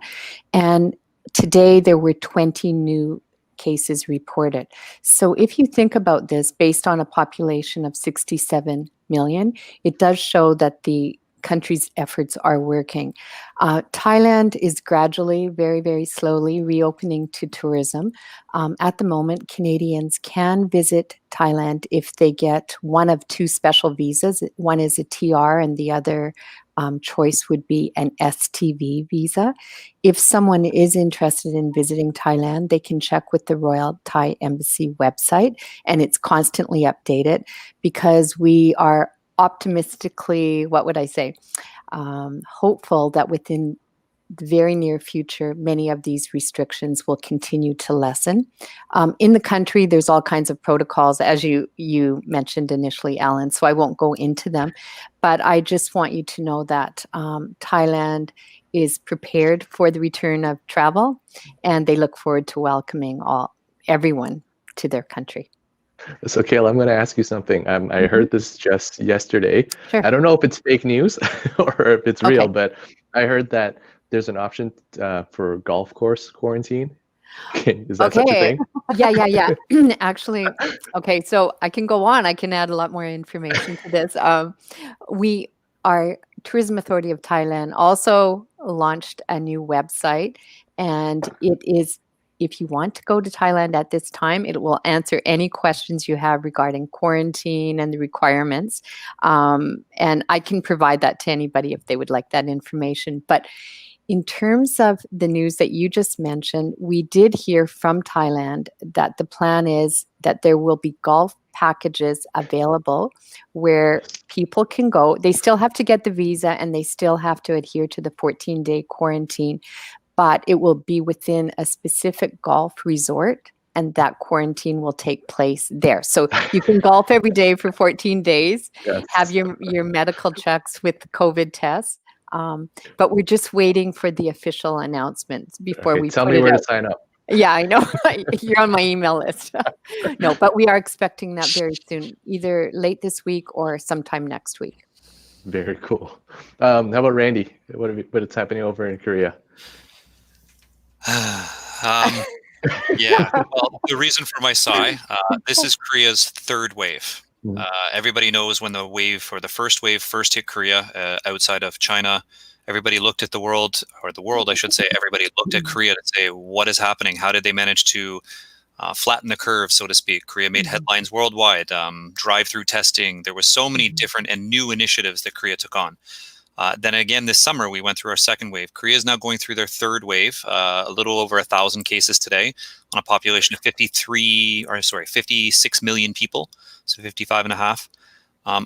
And today there were 20 new cases reported. So if you think about this, based on a population of 67 million, it does show that the country's efforts are working. Thailand is gradually, very, very slowly reopening to tourism. At the moment, Canadians can visit Thailand if they get one of two special visas. One is a TR, and the other choice would be an STV visa. If someone is interested in visiting Thailand, they can check with the Royal Thai Embassy website, and it's constantly updated, because we are optimistically, hopeful that within the very near future, many of these restrictions will continue to lessen. In the country, there's all kinds of protocols, as you mentioned initially, Alan, so I won't go into them. But I just want you to know that Thailand is prepared for the return of travel, and they look forward to welcoming everyone to their country. So, Kayla, I'm going to ask you something. I heard this just yesterday. Sure. I don't know if it's fake news or if it's real, but I heard that there's an option for golf course quarantine. Is that such a thing? Yeah. Actually, okay, so I can go on. I can add a lot more information to this. Our Tourism Authority of Thailand also launched a new website, and it is, if you want to go to Thailand at this time, it will answer any questions you have regarding quarantine and the requirements. And I can provide that to anybody if they would like that information. But in terms of the news that you just mentioned, we did hear from Thailand that the plan is that there will be golf packages available where people can go. They still have to get the visa, and they still have to adhere to the 14-day quarantine, but it will be within a specific golf resort, and that quarantine will take place there. So you can golf every day for 14 days, Yes. have your medical checks with the COVID tests. But we're just waiting for the official announcements before we tell put me it where out. to sign up. Yeah, I know. You're on my email list. No, but we are expecting that very soon, either late this week or sometime next week. Very cool. How about Randy? What's happening over in Korea? Yeah, well, the reason for my sigh, this is Korea's third wave. Everybody knows when the first wave first hit Korea outside of China, everybody looked at the world, I should say, everybody looked at Korea to say, what is happening? How did they manage to flatten the curve, so to speak. Korea made headlines worldwide. Drive-through testing. There were so many different and new initiatives that Korea took on. Then again, this summer, we went through our second wave. Korea is now going through their third wave, a little over 1,000 cases today on a population of 56 million people, so 55 and a half.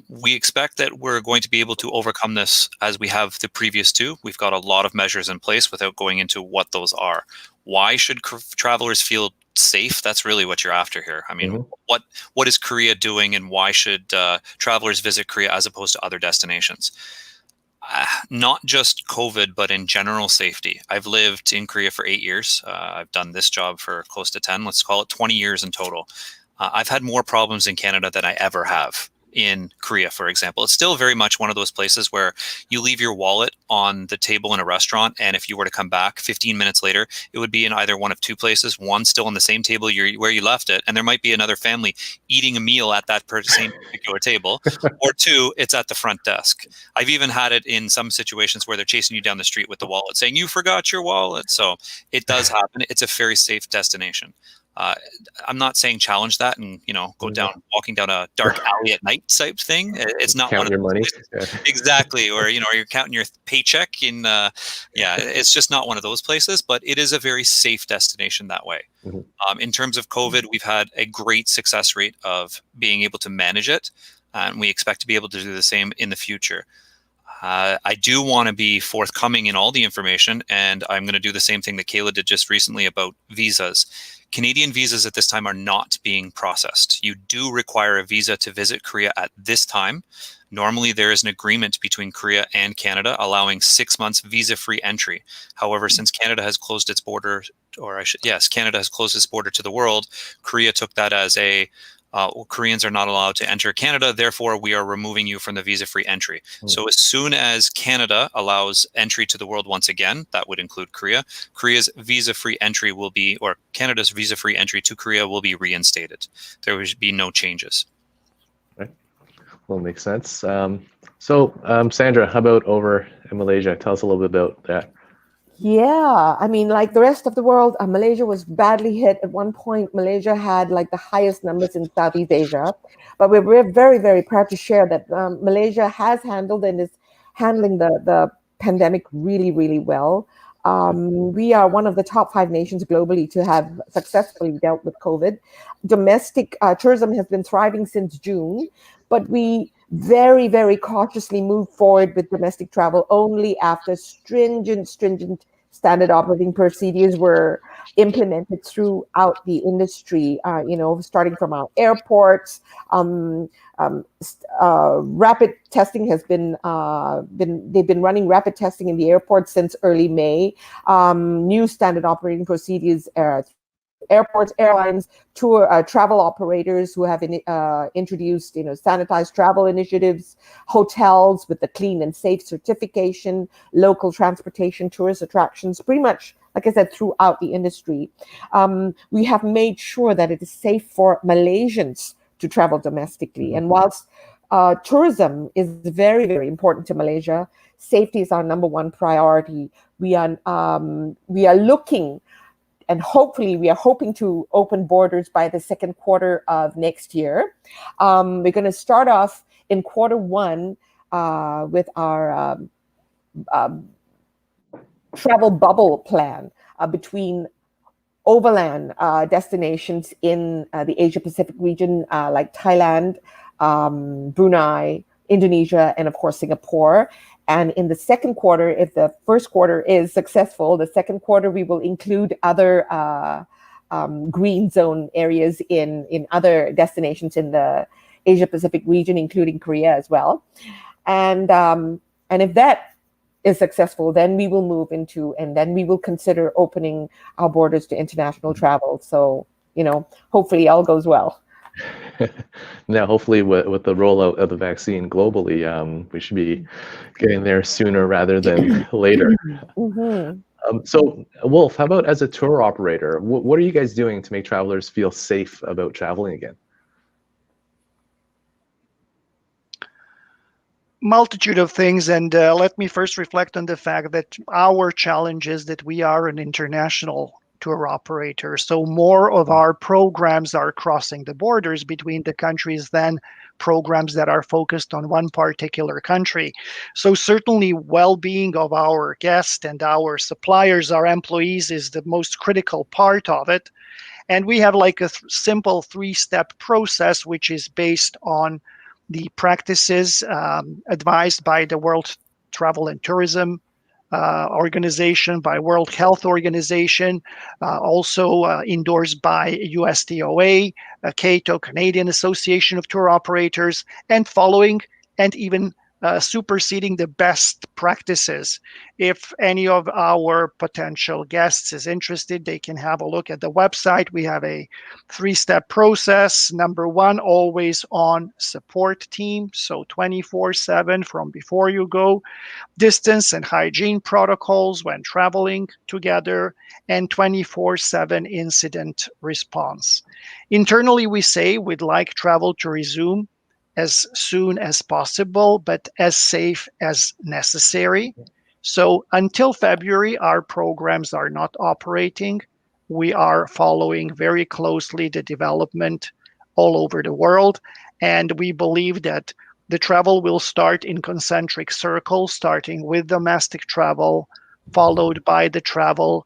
We expect that we're going to be able to overcome this as we have the previous two. We've got a lot of measures in place without going into what those are. Why should travelers feel safe? That's really what you're after here. I mean, what is Korea doing, and why should travelers visit Korea as opposed to other destinations? Not just COVID, but in general safety. I've lived in Korea for 8 years. I've done this job for close to 10, let's call it 20 years in total. I've had more problems in Canada than I ever have in Korea, for example. It's still very much one of those places where you leave your wallet on the table in a restaurant, and if you were to come back 15 minutes later, it would be in either one of two places. One still on the same table where you left it, and there might be another family eating a meal at that same particular table, or two, it's at the front desk. I've even had it in some situations where they're chasing you down the street with the wallet, saying, "You forgot your wallet." So it does happen. It's a very safe destination. I'm not saying challenge that and go down walking down a dark alley at night type thing. It's not Count one of your those money. places. Exactly, or you're counting your paycheck in. It's just not one of those places. But it is a very safe destination that way. In terms of COVID, we've had a great success rate of being able to manage it, and we expect to be able to do the same in the future. I do want to be forthcoming in all the information, and I'm going to do the same thing that Kayla did just recently about visas. Canadian visas at this time are not being processed. You do require a visa to visit Korea at this time. Normally, there is an agreement between Korea and Canada allowing 6 months visa-free entry. However, since Canada has closed its border, Canada has closed its border to the world, Korea took that as Koreans are not allowed to enter Canada, therefore we are removing you from the visa-free entry. So as soon as Canada allows entry to the world once again, that would include Korea, Korea's visa-free entry will be, or Canada's visa-free entry to Korea will be reinstated. There will be no changes. Right. Well, makes sense. Sandra, how about over in Malaysia? Tell us a little bit about that. Yeah, I mean, like the rest of the world, Malaysia was badly hit. At one point, Malaysia had like the highest numbers in Southeast Asia. But we're very, very proud to share that Malaysia has handled and is handling the pandemic really, really well. We are one of the top 5 nations globally to have successfully dealt with COVID. Domestic tourism has been thriving since June, but we very, very cautiously move forward with domestic travel only after stringent standard operating procedures were implemented throughout the industry, starting from our airports. Rapid testing has they've been running rapid testing in the airports since early May. New standard operating procedures, airports, airlines, travel operators who have introduced, sanitized travel initiatives, hotels with the clean and safe certification, local transportation, tourist attractions, pretty much, like I said, throughout the industry. We have made sure that it is safe for Malaysians to travel domestically. And whilst tourism is very, very important to Malaysia, safety is our number one priority. We are looking, and hopefully we are hoping to open borders by the second quarter of next year. We're going to start off in Q1 with our travel bubble plan between overland destinations in the Asia Pacific region, like Thailand, Brunei, Indonesia, and of course Singapore. And in the second quarter, if the first quarter is successful, the second quarter we will include other green zone areas in other destinations in the Asia Pacific region, including Korea as well. And if that is successful, then we will move into, and then we will consider opening our borders to international travel. So, hopefully all goes well. Now, hopefully with the rollout of the vaccine globally, we should be getting there sooner rather than later. So, Wolf, how about as a tour operator, what are you guys doing to make travelers feel safe about traveling again? Multitude of things, and let me first reflect on the fact that our challenge is that we are an international tour operators. So more of our programs are crossing the borders between the countries than programs that are focused on one particular country. So certainly well-being of our guests and our suppliers, our employees, is the most critical part of it. And we have like a simple three-step process, which is based on the practices advised by the World Travel and Tourism organization, by World Health Organization, also endorsed by USTOA, CATO, Canadian Association of Tour Operators, and following and even superseding the best practices. If any of our potential guests is interested, they can have a look at the website. We have a three-step process. Number one, always on support team, so 24/7 from before you go, distance and hygiene protocols when traveling together, and 24/7 incident response. Internally, we say we'd like travel to resume as soon as possible, but as safe as necessary. So until February, our programs are not operating. We are following very closely the development all over the world, and we believe that the travel will start in concentric circles, starting with domestic travel, followed by the travel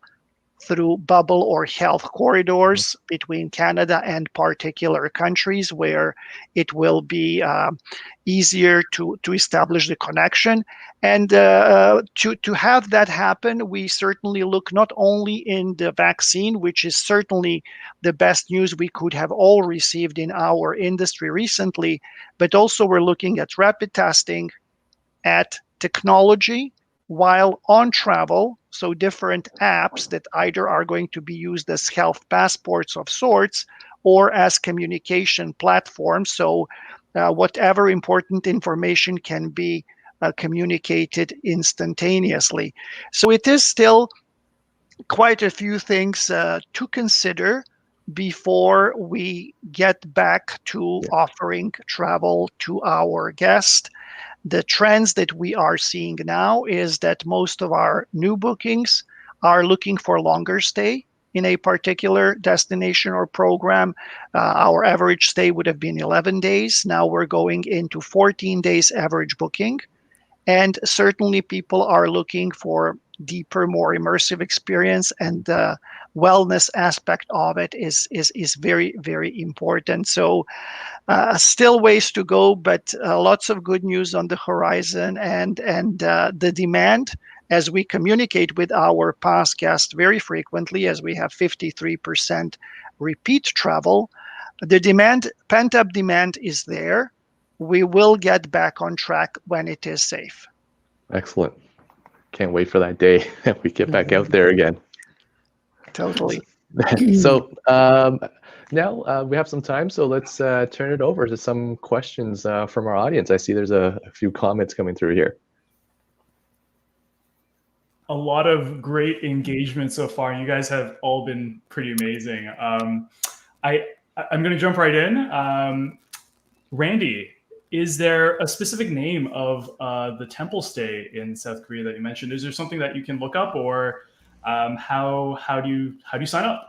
through bubble or health corridors between Canada and particular countries where it will be easier to establish the connection. And to have that happen, we certainly look not only in the vaccine, which is certainly the best news we could have all received in our industry recently, but also we're looking at rapid testing, at technology while on travel, so different apps that either are going to be used as health passports of sorts or as communication platforms. So whatever important information can be communicated instantaneously. So it is still quite a few things to consider before we get back to offering travel to our guests. The trends that we are seeing now is that most of our new bookings are looking for longer stay in a particular destination or program. Our average stay would have been 11 days. Now we're going into 14 days average booking. And certainly people are looking for deeper, more immersive experience, and the wellness aspect of it is very, very important. So still ways to go, but lots of good news on the horizon, and the demand, as we communicate with our past guests very frequently, as we have 53% repeat travel, the demand, pent-up demand is there. We will get back on track when it is safe. Excellent. Can't wait for that day that we get back out there again. Totally. So now we have some time, so let's turn it over to some questions from our audience. I see there's a few comments coming through here. A lot of great engagement so far. You guys have all been pretty amazing. I'm going to jump right in. Randy, is there a specific name of the temple stay in South Korea that you mentioned? Is there something that you can look up, or how do you sign up?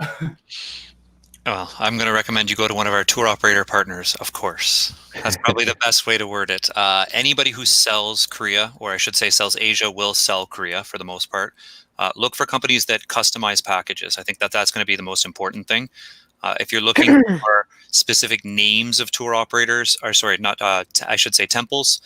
Well, I'm going to recommend you go to one of our tour operator partners, of course. That's probably the best way to word it. Anybody who sells Korea, or I should say sells Asia, will sell Korea for the most part. Look for companies that customize packages. I think that's going to be the most important thing. If you're looking for specific names of tour operators, or sorry, not I should say temples,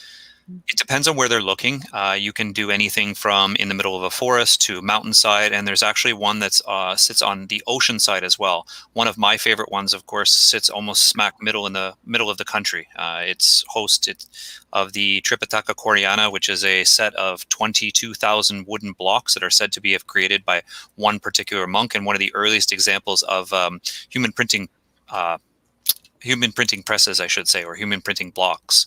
it depends on where they're looking. You can do anything from in the middle of a forest to mountainside, and there's actually one that's sits on the ocean side as well. One of my favorite ones, of course, sits almost smack middle in the middle of the country. It's hosted of the Tripitaka Koreana, which is a set of 22,000 wooden blocks that are said to be created by one particular monk, and one of the earliest examples of human printing presses, I should say, or human printing blocks.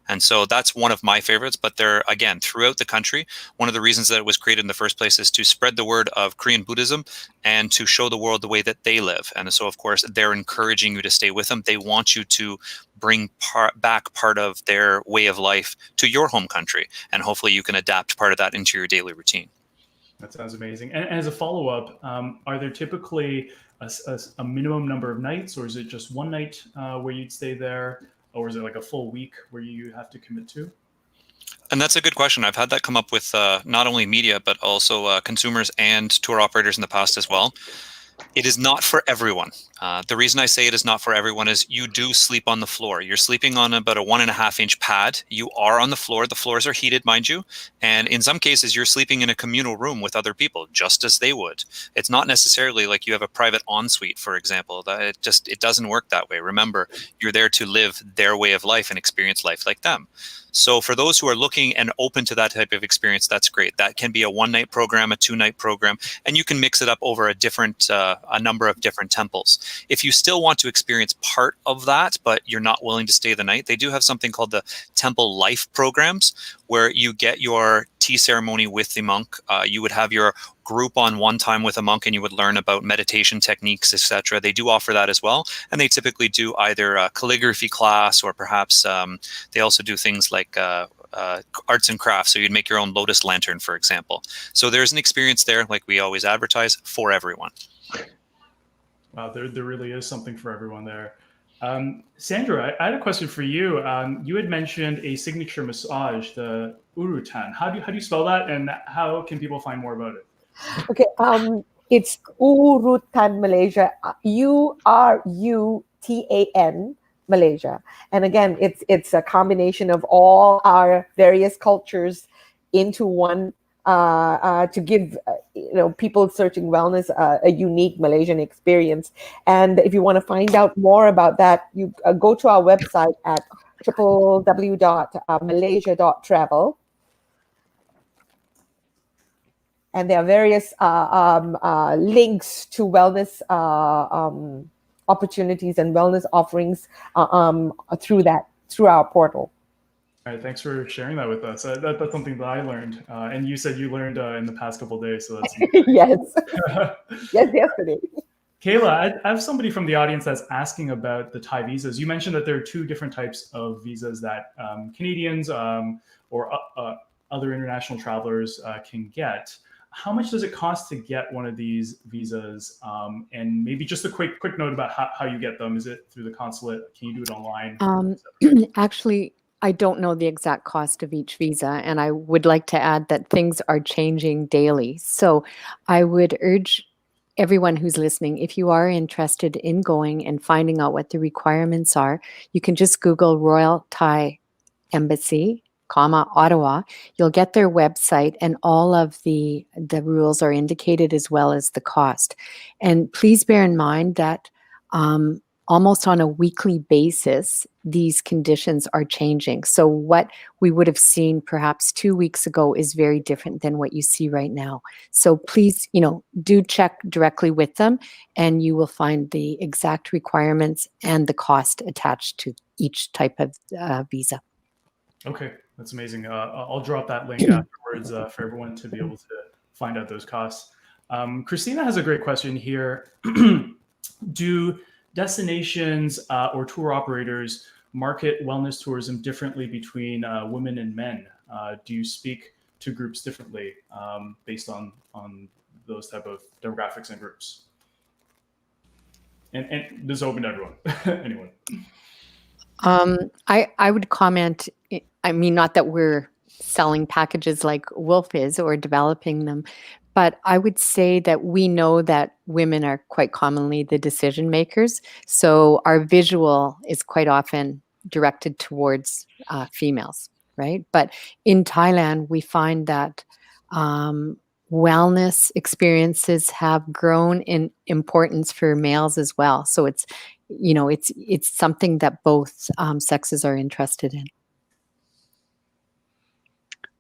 And so that's one of my favorites, but they're, again, throughout the country. One of the reasons that it was created in the first place is to spread the word of Korean Buddhism and to show the world the way that they live. And so, of course, they're encouraging you to stay with them. They want you to bring back part of their way of life to your home country. And hopefully you can adapt part of that into your daily routine. That sounds amazing. And as a follow-up, are there typically a minimum number of nights, or is it just one night where you'd stay there, or is it like a full week where you have to commit to? And that's a good question. I've had that come up with not only media, but also consumers and tour operators in the past as well. It is not for everyone. The reason I say it is not for everyone is you do sleep on the floor. You're sleeping on about a 1.5-inch pad. You are on the floor. The floors are heated, mind you. And in some cases, you're sleeping in a communal room with other people, just as they would. It's not necessarily like you have a private ensuite, for example. It doesn't work that way. Remember, you're there to live their way of life and experience life like them. So for those who are looking and open to that type of experience, that's great. That can be a 1-night program, a 2-night program, and you can mix it up over a number of different temples. If you still want to experience part of that, but you're not willing to stay the night, they do have something called the Temple Life programs, where you get your tea ceremony with the monk. You would have your group on one time with a monk, and you would learn about meditation techniques, etc. They do offer that as well, and they typically do either a calligraphy class, or perhaps they also do things like arts and crafts. So you'd make your own lotus lantern, for example. So there's an experience there, like we always advertise, for everyone. Wow, there really is something for everyone there. Sandra, I had a question for you. You had mentioned a signature massage, the Urutan. How do you spell that, and how can people find more about it? Okay, it's Urutan Malaysia, Urutan Malaysia, and again, it's a combination of all our various cultures into one to give people searching wellness a unique Malaysian experience. And if you want to find out more about that, you go to our website at www.malaysia.travel. And there are various links to wellness opportunities and wellness offerings through our portal. All right, thanks for sharing that with us. That's something that I learned, and you said you learned in the past couple of days. So that's yes, yes, yesterday. Kayla, I have somebody from the audience that's asking about the Thai visas. You mentioned that there are 2 different types of visas that Canadians or other international travelers can get. How much does it cost to get one of these visas? And maybe just a quick note about how you get them. Is it through the consulate? Can you do it online? Actually, I don't know the exact cost of each visa, and I would like to add that things are changing daily. So I would urge everyone who's listening, if you are interested in going and finding out what the requirements are, you can just Google Royal Thai Embassy, Ottawa. You'll get their website, and all of the rules are indicated, as well as the cost. And please bear in mind that almost on a weekly basis, these conditions are changing. So what we would have seen perhaps 2 weeks ago is very different than what you see right now. So please, do check directly with them, and you will find the exact requirements and the cost attached to each type of visa. Okay, that's amazing. I'll drop that link afterwards for everyone to be able to find out those costs. Christina has a great question here. Do destinations or tour operators market wellness tourism differently between women and men? Do you speak to groups differently based on those type of demographics and groups? And this is open to everyone. Anyone? I would comment, I mean, not that we're selling packages like Wolf is or developing them, but I would say that we know that women are quite commonly the decision makers. So our visual is quite often directed towards females, right? But in Thailand, we find that wellness experiences have grown in importance for males as well. So it's something that both sexes are interested in.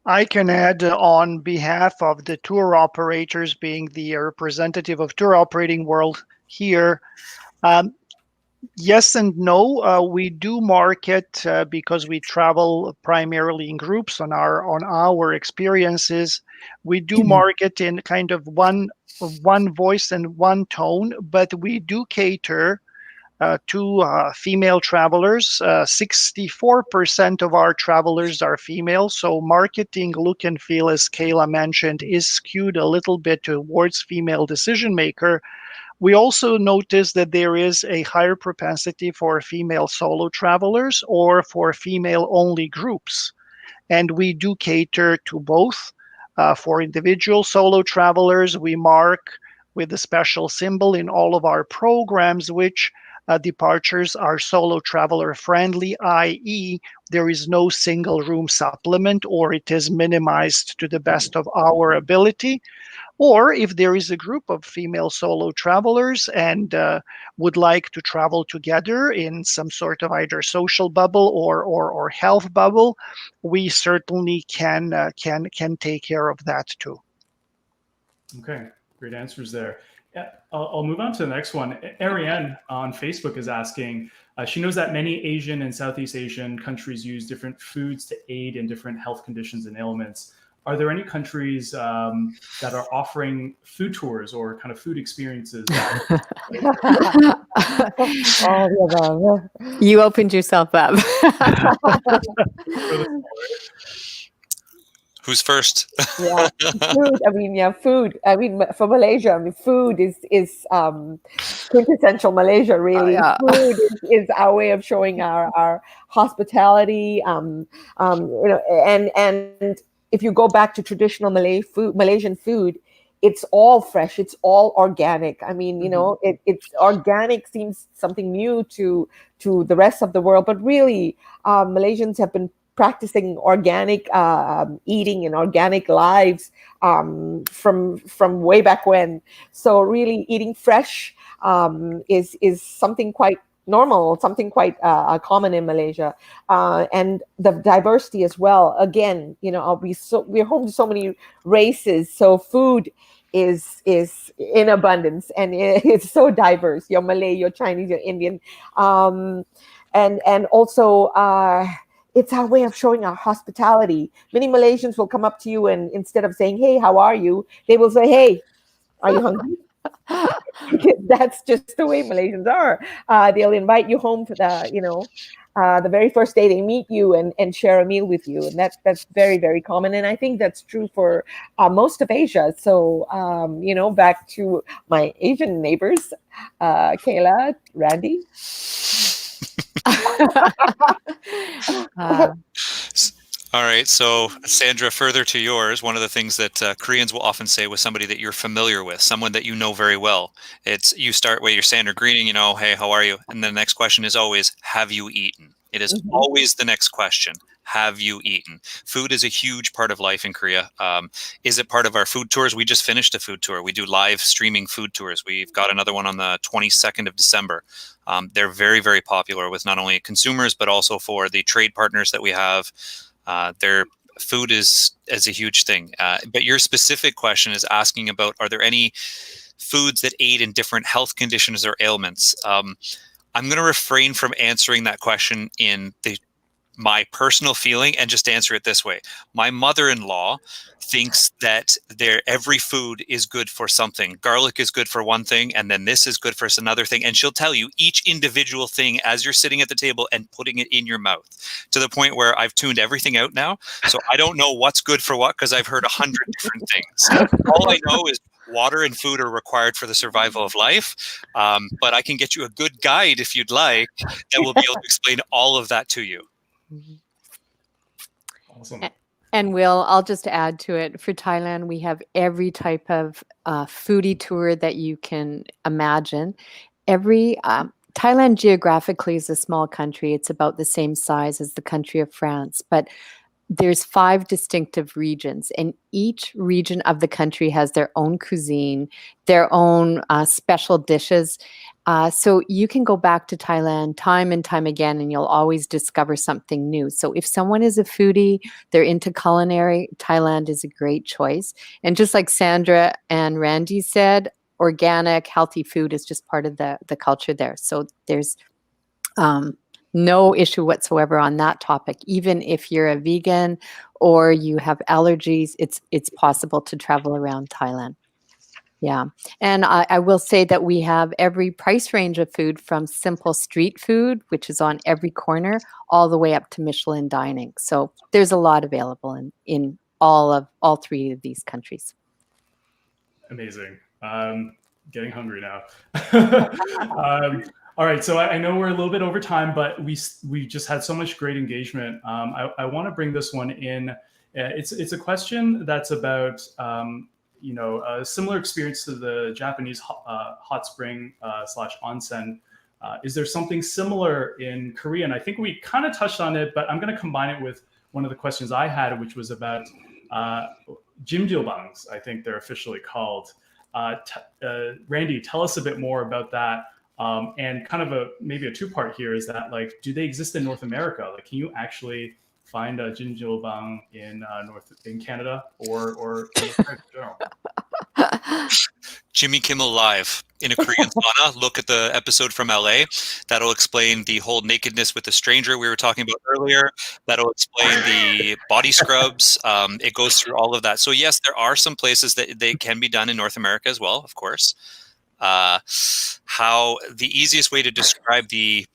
I can add on behalf of the tour operators, being the representative of tour operating world here. Yes and no. We do market because we travel primarily in groups on our experiences. We do market in kind of one voice and one tone, but we do cater two female travelers. 64% of our travelers are female. So marketing look and feel, as Kayla mentioned, is skewed a little bit towards female decision maker. We also notice that there is a higher propensity for female solo travelers or for female-only groups. And we do cater to both. For individual solo travelers, we mark with a special symbol in all of our programs which departures are solo traveler friendly, i.e. there is no single room supplement, or it is minimized to the best of our ability. Or if there is a group of female solo travelers and would like to travel together in some sort of either social bubble or health bubble, we certainly can take care of that too. Okay, great answers there. Yeah, I'll move on to the next one. Ariane on Facebook is asking, she knows that many Asian and Southeast Asian countries use different foods to aid in different health conditions and ailments. Are there any countries that are offering food tours or kind of food experiences? All the above. You opened yourself up. Who's first? Yeah, food. I mean, yeah, food. I mean, for Malaysia, I mean, food is quintessential Malaysia. Really, yeah. Food is our way of showing our hospitality. You know, and if you go back to traditional Malaysian food, it's all fresh. It's all organic. I mean, you know, it's organic seems something new to the rest of the world, but really, Malaysians have been practicing organic eating and organic lives from way back when. So really eating fresh is something quite normal, something quite common in Malaysia. And the diversity as well. Again, you know, we're home to so many races. So food is in abundance and it's so diverse. You're Malay, you're Chinese, you're Indian. And also it's our way of showing our hospitality. Many Malaysians will come up to you and instead of saying, "Hey, how are you?" they will say, "Hey, are you hungry?" That's just the way Malaysians are. They'll invite you home for the very first day they meet you and share a meal with you. And that's very, very common. And I think that's true for most of Asia. So, you know, back to my Asian neighbors, Kayla, Randy. All right, so Sandra, further to yours, one of the things that Koreans will often say with somebody that you're familiar with, someone that you know very well, it's you start with your standard greeting, you know, "Hey, how are you?" And the next question is always, "Have you eaten?" It is always the next question. Have you eaten? Food is a huge part of life in Korea. Is it part of our food tours? We just finished a food tour. We do live streaming food tours. We've got another one on the 22nd of December. They're very, very popular with not only consumers, but also for the trade partners that we have. Their food is a huge thing. But your specific question is asking about, are there any foods that aid in different health conditions or ailments? I'm going to refrain from answering that question in my personal feeling and just answer it this way. My mother-in-law thinks that every food is good for something. Garlic is good for one thing, and then this is good for another thing. And she'll tell you each individual thing as you're sitting at the table and putting it in your mouth, to the point where I've tuned everything out now. So I don't know what's good for what, because I've heard 100 different things. All I know is water and food are required for the survival of life. But I can get you a good guide if you'd like that will be able to explain all of that to you. Awesome. And I'll just add to it. For Thailand, we have every type of foodie tour that you can imagine. Thailand geographically is a small country. It's about the same size as the country of France, but there's 5 distinctive regions, and each region of the country has their own cuisine, their own special dishes. So you can go back to Thailand time and time again, and you'll always discover something new. So if someone is a foodie, they're into culinary, Thailand is a great choice. And just like Sandra and Randy said, organic, healthy food is just part of the culture there. So there's no issue whatsoever on that topic. Even if you're a vegan or you have allergies, it's possible to travel around Thailand. Yeah. And I will say that we have every price range of food, from simple street food, which is on every corner, all the way up to Michelin dining. So there's a lot available in all three of these countries. Amazing. Getting hungry now. All right, so I know we're a little bit over time, but we just had so much great engagement. I want to bring this one in. It's a question that's about a similar experience to the Japanese hot spring slash onsen. Is there something similar in Korea? And I think we kind of touched on it, but I'm going to combine it with one of the questions I had, which was about jjimjilbangs, I think they're officially called. Randy, tell us a bit more about that. And kind of maybe a two-part here is that, like, do they exist in North America? Like, can you actually find a jjimjilbang in Canada or in general? Jimmy Kimmel Live in a Korean sauna. Look at the episode from LA. That'll explain the whole nakedness with the stranger we were talking about earlier. That'll explain the body scrubs. It goes through all of that. So yes, there are some places that they can be done in North America as well, of course. How the easiest way to describe the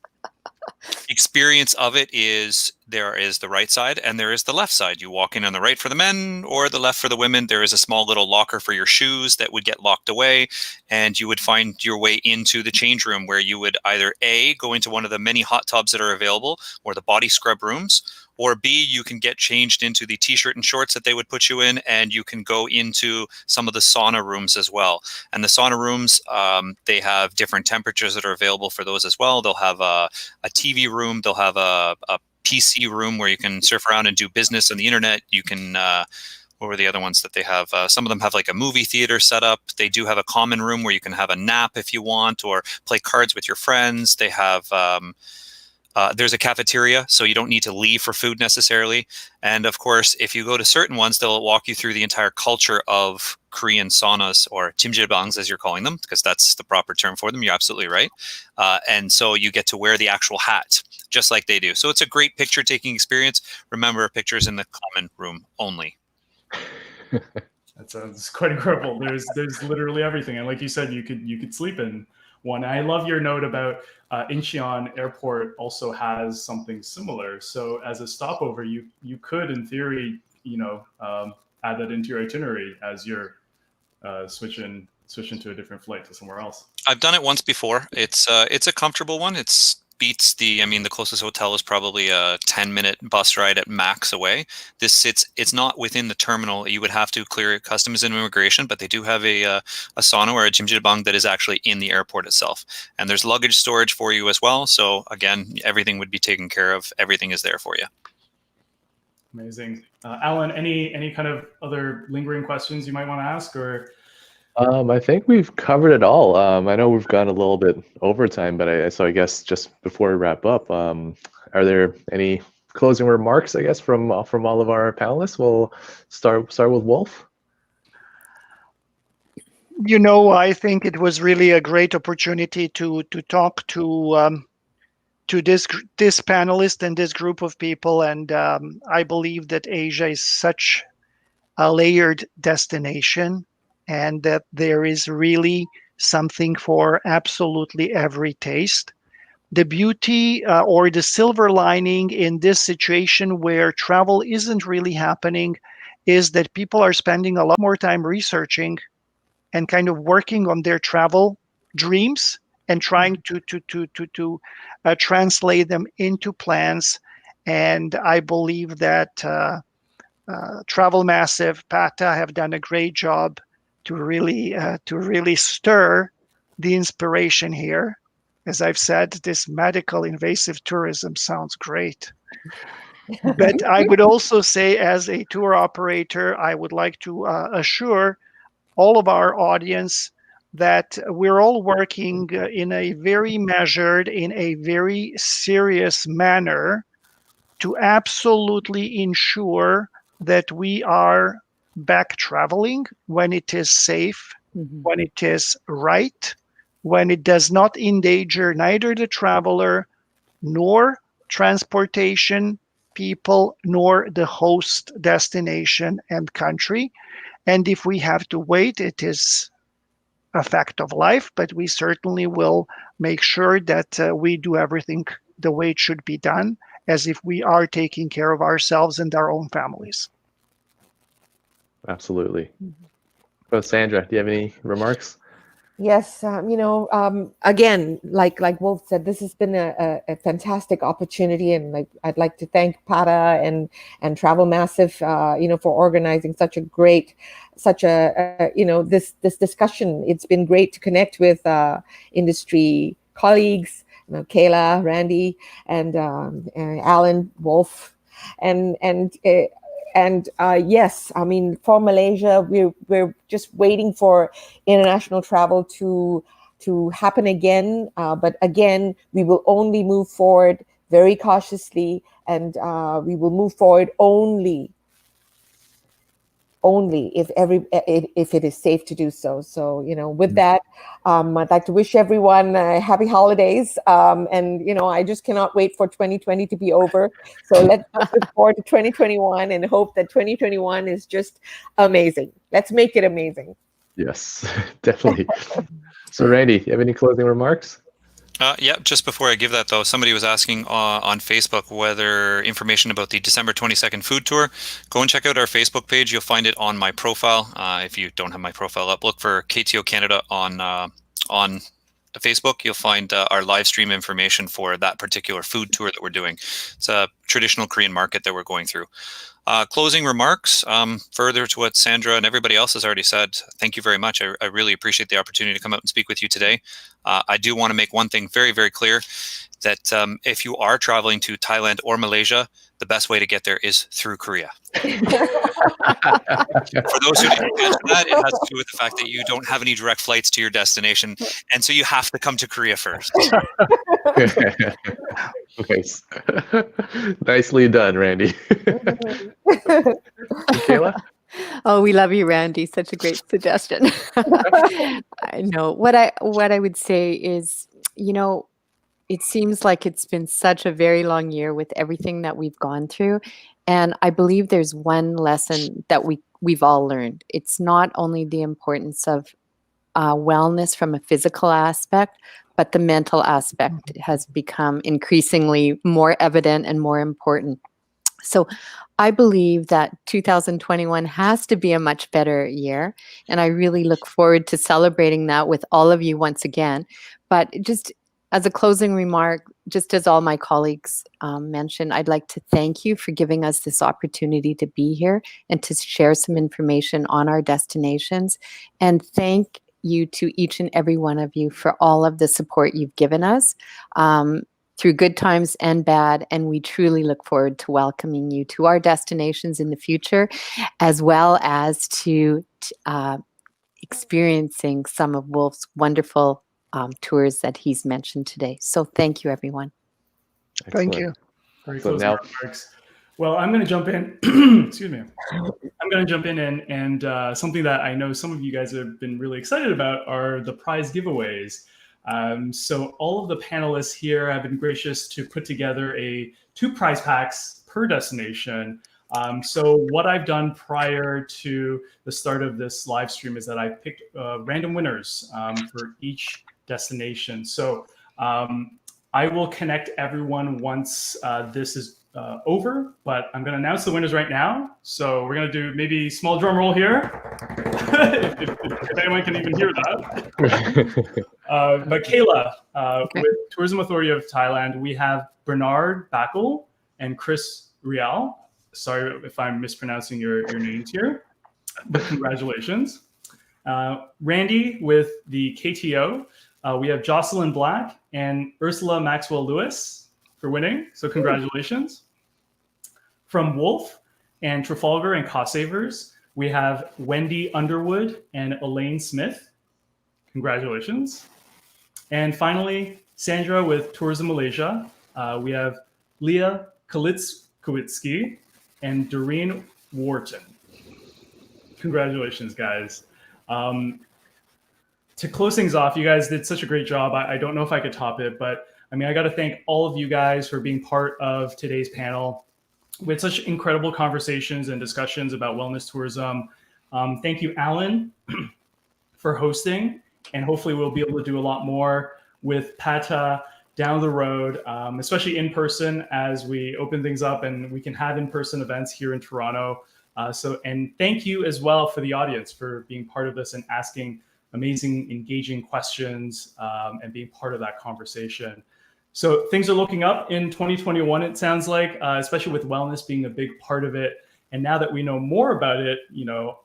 experience of it is there is the right side and there is the left side. You walk in on the right for the men or the left for the women. There is a small little locker for your shoes that would get locked away, and you would find your way into the change room, where you would either A, go into one of the many hot tubs that are available, or the body scrub rooms, or B, you can get changed into the t-shirt and shorts that they would put you in, and you can go into some of the sauna rooms as well. And the sauna rooms, they have different temperatures that are available for those as well. They'll have a TV room. They'll have a PC room where you can surf around and do business on the internet. You can, what were the other ones that they have? Some of them have like a movie theater set up. They do have a common room where you can have a nap if you want, or play cards with your friends. They have... there's a cafeteria, so you don't need to leave for food necessarily. And of course, if you go to certain ones, they'll walk you through the entire culture of Korean saunas, or jjimjilbangs as you're calling them, because that's the proper term for them. You're absolutely right. And so you get to wear the actual hat, just like they do. So it's a great picture-taking experience. Remember, pictures in the common room only. That sounds quite incredible. There's literally everything, and like you said, you could sleep in one. I love your note about Incheon Airport also has something similar. So as a stopover, you could, in theory, add that into your itinerary as you're switch into a different flight to somewhere else. I've done it once before. It's a comfortable one. It's beats the closest hotel is probably a 10-minute bus ride at max away. It's not within the terminal. You would have to clear customs and immigration, but they do have a sauna or a jjimjilbang that is actually in the airport itself. And there's luggage storage for you as well. So again, everything would be taken care of. Everything is there for you. Amazing. Alan, any kind of other lingering questions you might want to ask, or? I think we've covered it all. I know we've gone a little bit overtime, but so I guess just before we wrap up, are there any closing remarks, I guess, from all of our panelists? We'll start with Wolf. I think it was really a great opportunity to talk to this panelist and this group of people, and I believe that Asia is such a layered destination, and that there is really something for absolutely every taste. The beauty or the silver lining in this situation where travel isn't really happening is that people are spending a lot more time researching and kind of working on their travel dreams and trying to translate them into plans. And I believe that Travel Massive, PATA have done a great job to really stir the inspiration here. As I've said, this medical invasive tourism sounds great. But I would also say, as a tour operator, I would like to assure all of our audience that we're all working in a very measured, in a very serious manner to absolutely ensure that we are back traveling when it is safe, when it is right, when it does not endanger neither the traveler nor transportation people nor the host destination and country. And if we have to wait, it is a fact of life, but we certainly will make sure that we do everything the way it should be done, as if we are taking care of ourselves and our own families. Absolutely. Well, Sandra, do you have any remarks? Yes, again, like Wolf said, this has been a fantastic opportunity, and like I'd like to thank PATA and Travel Massive, for organizing such a this discussion. It's been great to connect with industry colleagues, Kayla, Randy, and Alan, Wolf, and yes, I mean, for Malaysia, we're just waiting for international travel to happen again. But again, we will only move forward very cautiously, and we will move forward only if it is safe to do so. So, with that, I'd like to wish everyone happy holidays. And, I just cannot wait for 2020 to be over. So let's look forward to 2021 and hope that 2021 is just amazing. Let's make it amazing. Yes, definitely. So Randy, you have any closing remarks? Yeah, just before I give that though, somebody was asking on Facebook whether information about the December 22nd food tour. Go and check out our Facebook page. You'll find it on my profile. If you don't have my profile up, look for KTO Canada on the Facebook. You'll find our live stream information for that particular food tour that we're doing. It's a traditional Korean market that we're going through. Closing remarks, further to what Sandra and everybody else has already said, thank you very much. I really appreciate the opportunity to come out and speak with you today. I do want to make one thing very, very clear, that if you are traveling to Thailand or Malaysia, the best way to get there is through Korea. For those who didn't catch that, it has to do with the fact that you don't have any direct flights to your destination, and so you have to come to Korea first. Nice. Nicely done, Randy. Kayla? Oh, we love you, Randy. Such a great suggestion. I know. What I would say is, it seems like it's been such a very long year with everything that we've gone through. And I believe there's one lesson that we've all learned. It's not only the importance of wellness from a physical aspect, but the mental aspect has become increasingly more evident and more important. So I believe that 2021 has to be a much better year. And I really look forward to celebrating that with all of you once again. But just as a closing remark, just as all my colleagues mentioned, I'd like to thank you for giving us this opportunity to be here and to share some information on our destinations. And thank you to each and every one of you for all of the support you've given us through good times and bad. And we truly look forward to welcoming you to our destinations in the future, as well as to experiencing some of Wolf's wonderful tours that he's mentioned today. So thank you, everyone. Thank you. Very So closing now- remarks. Well, I'm going to jump in. Excuse me. I'm going to jump in and something that I know some of you guys have been really excited about are the prize giveaways. So all of the panelists here have been gracious to put together 2 prize packs per destination. So what I've done prior to the start of this live stream is that I picked random winners for each destination. So I will connect everyone once this is over, but I'm going to announce the winners right now. So we're going to do maybe small drum roll here, if anyone can even hear that. But Kayla, Okay. with Tourism Authority of Thailand, we have Bernard Backel and Chris Rial. Sorry if I'm mispronouncing your names here, but congratulations. Randy with the KTO, we have Jocelyn Black and Ursula Maxwell Lewis for winning. So congratulations. From Wolf and Trafalgar and Cost Savers, we have Wendy Underwood and Elaine Smith. Congratulations. And finally, Sandra with Tourism Malaysia. We have Leah Kowitsky and Doreen Wharton. Congratulations, guys. To close things off, you guys did such a great job. I don't know if I could top it, but I mean, I got to thank all of you guys for being part of today's panel. We had such incredible conversations and discussions about wellness tourism. Thank you, Alan, for hosting. and hopefully we'll be able to do a lot more with PATA down the road, especially in person as we open things up and we can have in-person events here in Toronto. And thank you as well for the audience for being part of this and asking amazing, engaging questions and being part of that conversation. So things are looking up in 2021, it sounds like, especially with wellness being a big part of it. And now that we know more about it,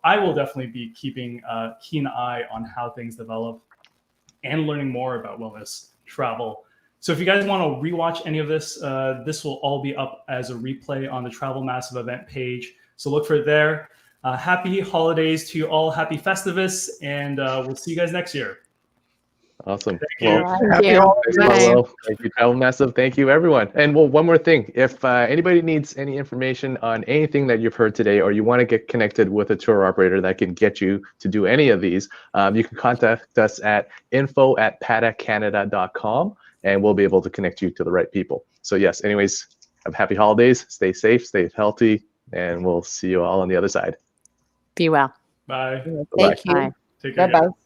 I will definitely be keeping a keen eye on how things develop and learning more about wellness travel. So if you guys want to rewatch any of this, this will all be up as a replay on the Travel Massive event page. So look for it there. Happy holidays to you all. Happy Festivus. And we'll see you guys next year. Awesome. Thank you. Happy holidays. Thank you, Travel Massive. Thank you, everyone. And well, one more thing. If anybody needs any information on anything that you've heard today, or you want to get connected with a tour operator that can get you to do any of these, you can contact us at info@patacanada.com, and we'll be able to connect you to the right people. So yes, anyways, have happy holidays. Stay safe, stay healthy, and we'll see you all on the other side. Be well. Bye. Thank you. Bye. Take care. Bye-bye.